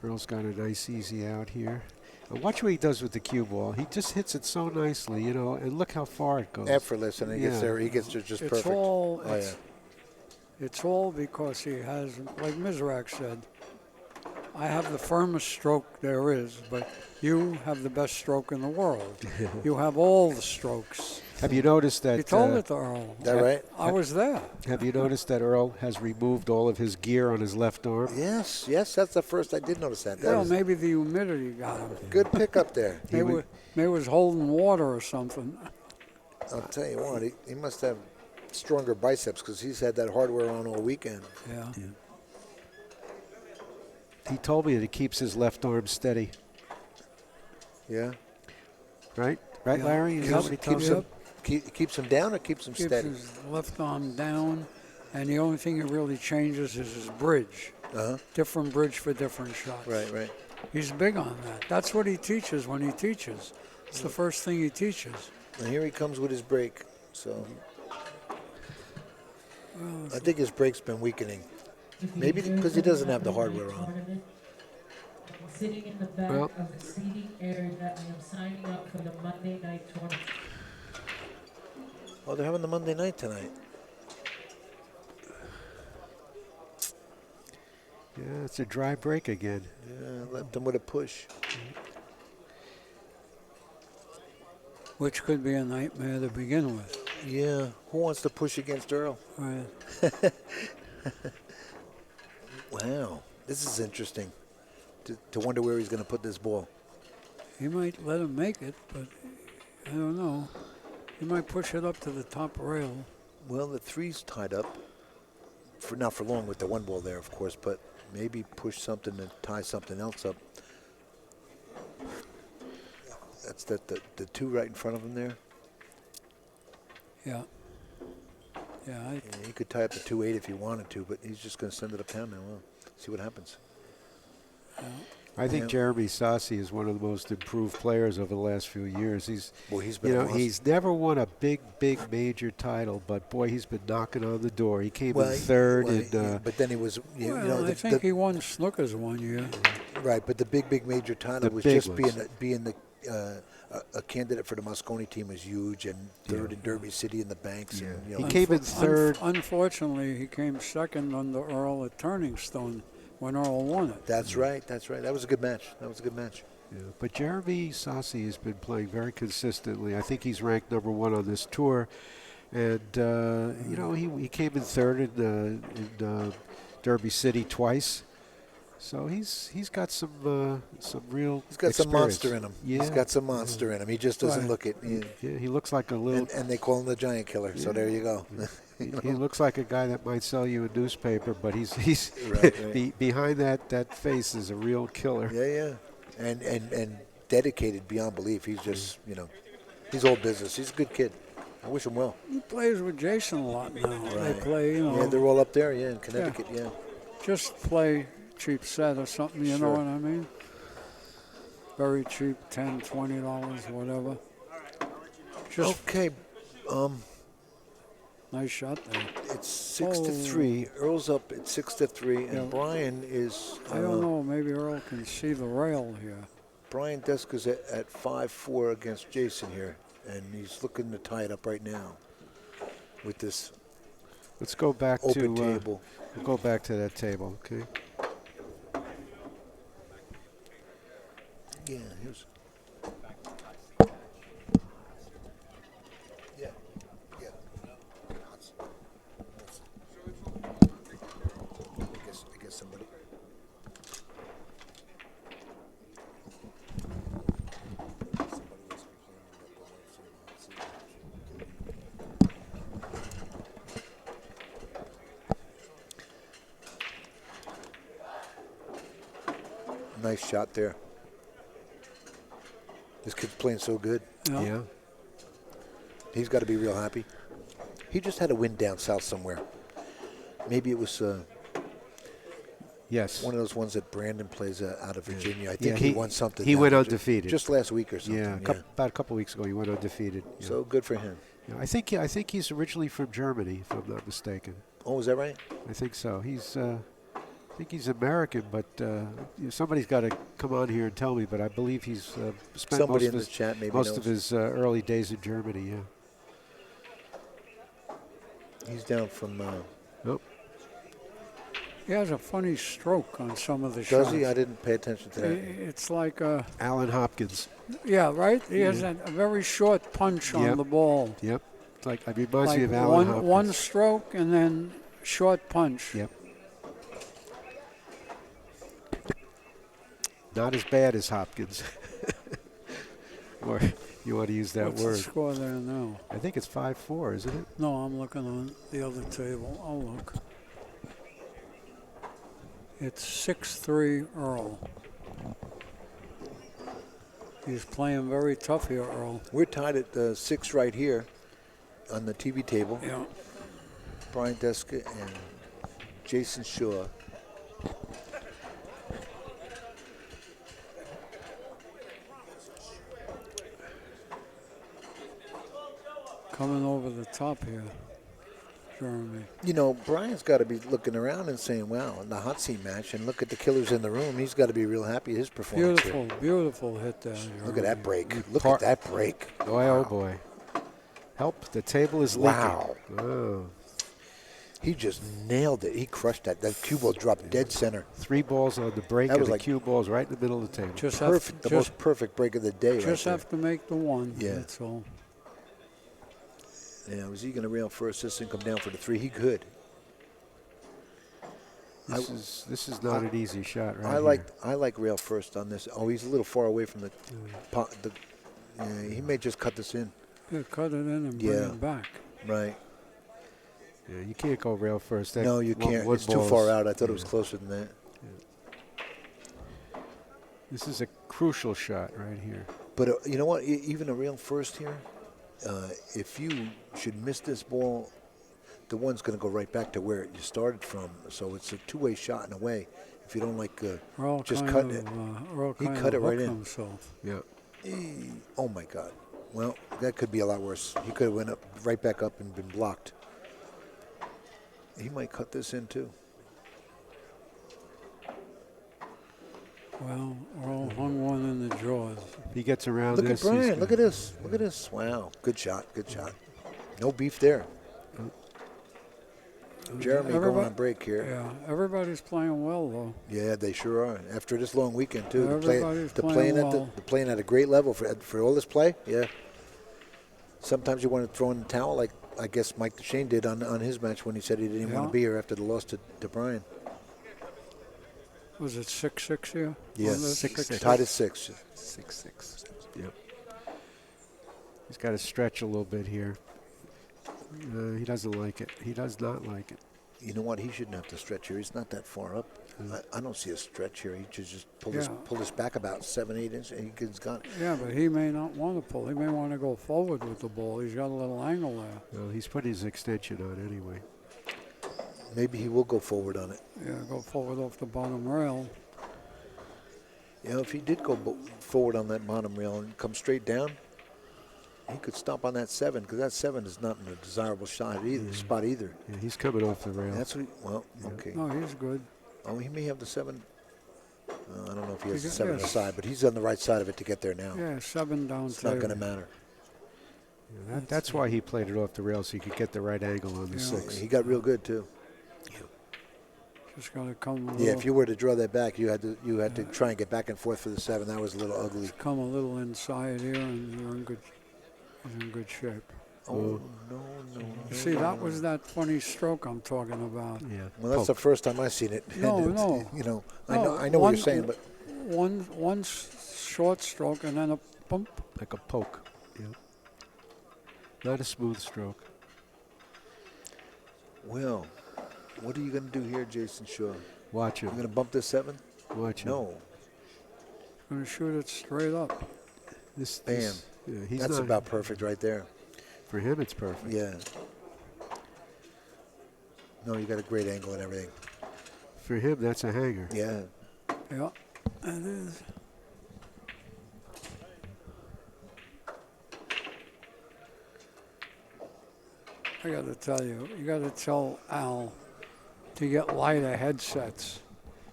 Earl's got a nice easy out here. And watch what he does with the cue ball. He just hits it so nicely, you know, and look how far it goes. Effortless, and he gets Yeah. there. He gets there just It's perfect. all. Oh, It's, it's all because he has, like Mizrak said, I have the firmest stroke there is, but you have the best stroke in the world. You have all the strokes. Have you noticed that? He told it to Earl. Is that right? I was there. Have you noticed that Earl has removed all of his gear on his left arm? Yes, that's the first I did notice that. That Well, was maybe the humidity got him. good pick up there. Maybe he was holding water or something. I'll tell you what, he must have stronger biceps because he's had that hardware on all weekend. Yeah. He told me that he keeps his left arm steady. Yeah. Right? Right, Yeah. Larry? Is that Yep. what he Yep. keeps him? Keeps him down or keeps him Keeps steady? his left arm down, and the only thing he really changes is his bridge. Uh-huh. Different bridge for different shots. Right. He's big on that. That's what he teaches when he teaches. It's the first thing he teaches. And here he comes with his break. So I think his break's been weakening. Maybe because he doesn't have the hardware on. I'm sitting in the back Well. of the seating area that I am signing up for the Monday night tournament. Oh, they're having the Monday night tonight. Yeah, it's a dry break again. Yeah, left him with a push. Which could be a nightmare to begin with. Yeah. Who wants to push against Earl? Right. Wow. This is interesting. To wonder where he's going to put this ball. He might let him make it, but I don't know. He might push it up to the top rail. Well, the three's tied up. Not for long with the one ball there, of course, but maybe push something to tie something else up. That's the two right in front of him there. Yeah. Yeah. Yeah, he could tie up the 2-8 if he wanted to, but he's just going to send it uptown now. Well, see what happens. I think Yeah. Jeremy Sassi is one of the most improved players over the last few years. He's been you know, awesome. he's never won a big major title, but boy, he's been knocking on the door. He came in Well, third, well, and but then he was, Well, I think he won Snookers one year. right. But the big major title The was big just ones. being a candidate for the Moscone team is huge, and third in Derby City in the banks. And, he came in third. Unfortunately, he came second under Earl at Turning Stone when Earl won it. That's right. That was a good match. Yeah, but Jeremy Sassi has been playing very consistently. I think he's ranked number one on this tour, and you know, he came in third in Derby City twice. So he's got some real. He's got some experience. monster in him. Yeah. He's got some monster in him. He just doesn't Right. look it. Yeah, he looks like a little. And they call him the giant killer. So there you go. He looks like a guy that might sell you a newspaper, but he's Right. behind that face is a real killer. Yeah. And dedicated beyond belief. He's just, he's all business. He's a good kid. I wish him well. He plays with Jason a lot now. They Right. play, Yeah, they're all up there, in Connecticut, yeah. just play cheap set or something, you know Sure. what I mean? Very cheap, $10, $20, whatever. Just Okay, nice shot there. it's 6-3. Earl's up at 6-3, and Yeah. Brian is. I don't know, maybe Earl can see the rail here. Brian Deska's at 5-4 against Jayson here, and he's looking to tie it up right now with this Let's go back open to table. we'll go back to that table, okay? Yeah, here's. Yeah. I guess somebody. Nice shot there. This kid's playing so good. Yeah. He's got to be real happy. He just had a win down south somewhere. Maybe it was Yes. one of those ones that Brandon plays out of Virginia. I think Yeah, he won something. He down went in undefeated. just last week or something. Yeah, about a couple weeks ago, he went undefeated. Yeah. So good for him. Yeah, I think he's originally from Germany, if I'm not mistaken. Oh, is that right? I think so. I think he's American, but somebody's got to come on here and tell me. But I believe he's spent Somebody most in of the chat maybe most knows. of his early days in Germany. Yeah. He's down from. Nope. He has a funny stroke on some of the Does shots. he? I didn't pay attention to that. It's like Alan Hopkins. yeah, right? He has a very short punch on Yep. the ball. Yep. It's like it reminds me Like of Alan Hopkins. one stroke and then short punch. Yep. Not as bad as Hopkins. Or you want to use that What's word? the score there now? I think it's 5-4, isn't it? No, I'm looking on the other table. I'll look. It's 6-3 Earl. He's playing very tough here, Earl. We're tied at 6 right here on the TV table. Yeah. Brian Deska and Jayson Shaw. Coming over the top here, Jeremy. You know, Brian's got to be looking around and saying, wow, in the hot seat match, and look at the killers in the room. He's got to be real happy with his performance Beautiful, here. beautiful hit there, Jeremy. Look at that break. Look at that break. Boy, oh boy. Help, the table is leaking. Wow. Oh. He just nailed it. He crushed that. That cue ball dropped dead center. 3 balls on the break, That and was the like cue ball's right in the middle of the table. Just Perfect. The most perfect break of the day right Just there. have to make the one. Yeah. That's all. Yeah, was he going to rail first this and come down for the 3? He could. This is not an easy shot, right? I like rail first on this. Oh, he's a little far away from the pot. He may just cut this in. Yeah, cut it in and bring Yeah. it back. Right. Yeah, you can't go rail first. That No, you can't. one It's too ball's- far out. I thought it was closer than that. This is a crucial shot right here. But you know what? Even a rail first here, if you should miss this ball, the one's going to go right back to where you started from. So it's a two-way shot in a way. If you don't like Earl just kind cutting of, it. Earl He kind cut of it right hooked in. himself. Yeah. Oh, my God. Well, that could be a lot worse. He could have went up right back up and been blocked. He might cut this in, too. Well, Earl hung one in the jaws. If he gets around Look at this, he's Brian. good. Look at this. Look at this. Wow. Good shot. Good shot. No beef there. Jeremy going on break here. Yeah, everybody's playing well, though. Yeah, they sure are. After this long weekend, too. Everybody's They're playing playing well. they're playing at a great level for all this play. Yeah. Sometimes you want to throw in the towel, like I guess Mike DeShane did on his match when he said he didn't even want Yeah. to be here after the loss to Brian. Was it 6-6 here? Yes. Was it 6-6. Tied at 6. 6-6. Yep. He's got to stretch a little bit here. He doesn't like it. He does not like it. You know what? He shouldn't have to stretch here. He's not that far up. I don't see a stretch here. He should just pull this back about 7-8 inches, and he's got. Yeah, but he may not want to pull. He may want to go forward with the ball. He's got a little angle there. Well, he's put his extension on anyway. Maybe he will go forward on it. Yeah, go forward off the bottom rail. You know, if he did go forward on that bottom rail and come straight down, he could stop on that 7, because that 7 is not in a desirable spot either. Yeah, he's coming off the rail. That's what. Okay. Oh, he's good. Oh, he may have the 7. I don't know if he has the Yes. 7 aside, but he's on the right side of it to get there now. Yeah, 7 down. It's not going to matter. Yeah, that's why he played it off the rail, so he could get the right angle on the 6. He got real good too. Just got to come. Yeah, if you were to draw that back, you had to try and get back and forth for the 7. That was a little ugly. Come a little inside here, and you're in good. He's in good shape. Oh no! You see, that was that funny stroke I'm talking about. Yeah. Well, that's the first time I've seen it. No, And no. You know, No, I know what you're saying, but one short stroke and then a bump. Like a poke. Yeah. Not a smooth stroke. well, what are you going to do here, Jayson Shaw? Watch You him. going to bump this 7? Watch him. No. Going to shoot it straight up. Bam. He's That's not, about perfect right there. for him, it's perfect. Yeah. No, you got a great angle and everything. For him, that's a hanger. Yeah. Yeah, it is. I got to tell you, you got to tell Al to get lighter headsets.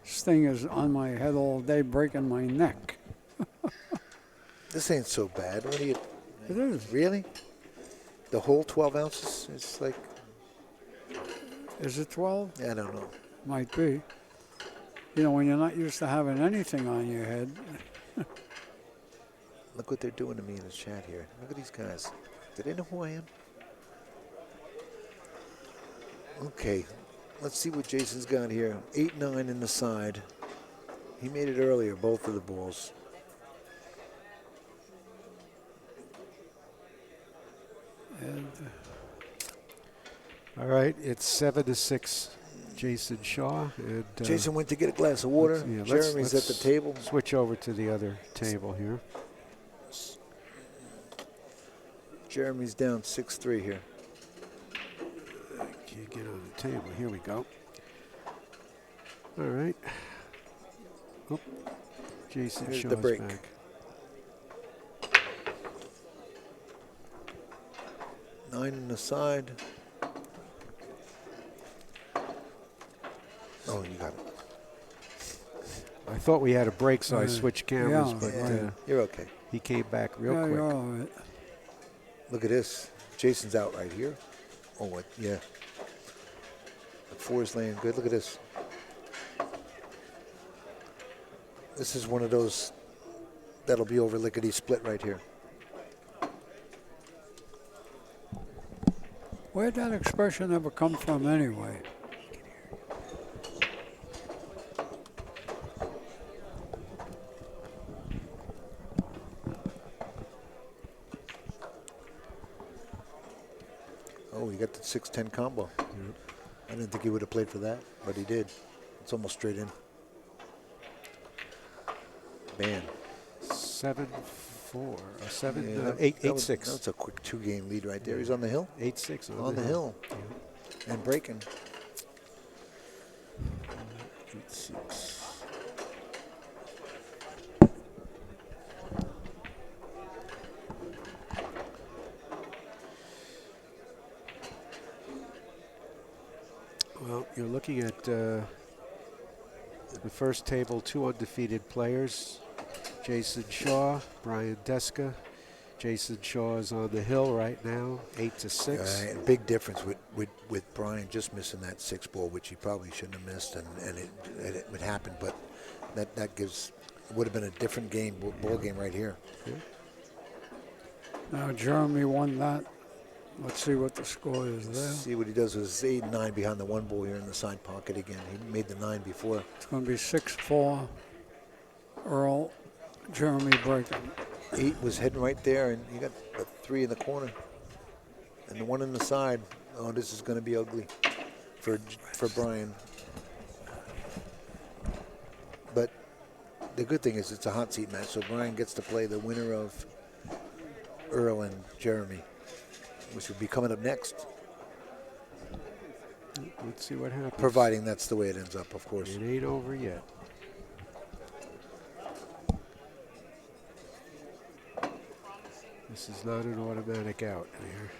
This thing is on my head all day, breaking my neck. This ain't so bad. What do you? It is. Really? The whole 12 ounces? It's like, Is it 12? I don't know. Might be. You know, when you're not used to having anything on your head. Look what they're doing to me in the chat here. Look at these guys. Do they know who I am? Okay, let's see what Jason's got here. 8-9 in the side. He made it earlier, both of the balls. And All right, it's 7-6, Jayson Shaw. And, Jason went to get a glass of water. Jeremy's at the table. Switch over to the other table here. Jeremy's down 6-3 here. Can't get on the table. Here we go. All right. Oh, Jayson Here's Shaw's the break. back. 9 in the side. Oh, you got it. I thought we had a break, so I switched cameras, yeah, but Yeah, you're okay. he came back real yeah, quick. you're all right. Look at this. Jason's out right here. Oh, what? Yeah. The 4 is laying good. Look at this. This is one of those that'll be over lickety split right here. Where'd that expression ever come from anyway? Oh, he got the 6-10 combo. I didn't think he would have played for that, but he did. It's almost straight in. Man. 7-4, or 7, Yeah, 8-6. That's a quick 2-game lead right there. He's on the hill. 8-6 On the hill. And breaking. 8-6. Well, you're looking at the first table, 2 undefeated players. Jayson Shaw, Brian Deska. Jayson Shaw is on the hill right now, 8-6. Right, big difference with Brian just missing that 6 ball, which he probably shouldn't have missed, and it would happen. But that gives would have been a different game, ball game right here. Yeah. Now Jeremy won that. Let's see what the score is there. See what he does with his 8-9 behind the 1 ball here in the side pocket again. He made the 9 before. It's going to be 6-4. Earl, Jeremy breaking. 8 was heading right there, and you got a 3 in the corner, and the 1 in the side. Oh, this is going to be ugly for Brian. But the good thing is it's a hot seat match, so Brian gets to play the winner of Earl and Jeremy, which will be coming up next. Let's see what happens. Providing that's the way it ends up, of course. It ain't over yet. This is not an automatic out here.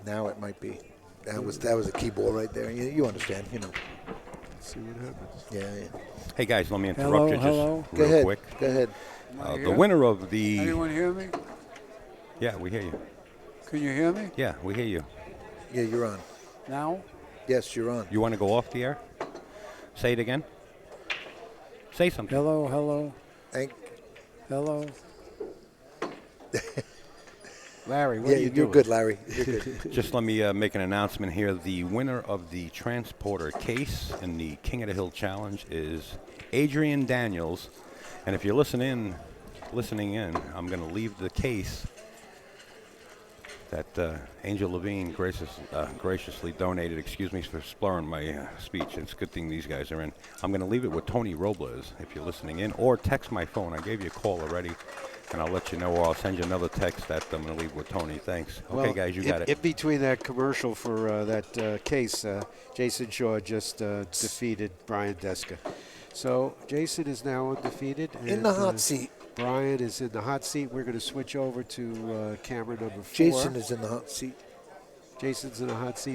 Now it might be. That was a key ball right there. You understand, you know. Let's see what happens. Yeah. Hey guys, let me interrupt you just hello. Go real ahead. quick. Go ahead. I The hear? winner of the Anyone hear me? yeah, we hear you. Can you hear me Yeah, we hear you. Yeah, you're on. now? Yes, you're on. You want to go off the air? Say it again. Say something. Hello, hello, Thank. hello. Larry, what Yeah, are you you're doing? good, Larry. You're good. Just let me make an announcement here. The winner of the transporter case in the King of the Hill Challenge is Adrian Daniels. And if you're listening in, I'm going to leave the case that Angel Levine graciously donated. Excuse me for slurring my speech. It's a good thing these guys are in. I'm going to leave it with Tony Robles if you're listening in, or text my phone. I gave you a call already, and I'll let you know, or I'll send you another text that I'm going to leave with Tony. Thanks. Okay, Well, guys, you got it. In between that commercial for that case, Jayson Shaw just defeated Brian Deska. So Jayson is now undefeated. In the hot seat. Brian is in the hot seat. We're going to switch over to camera number 4. Jayson is in the hot seat. Jason's in the hot seat.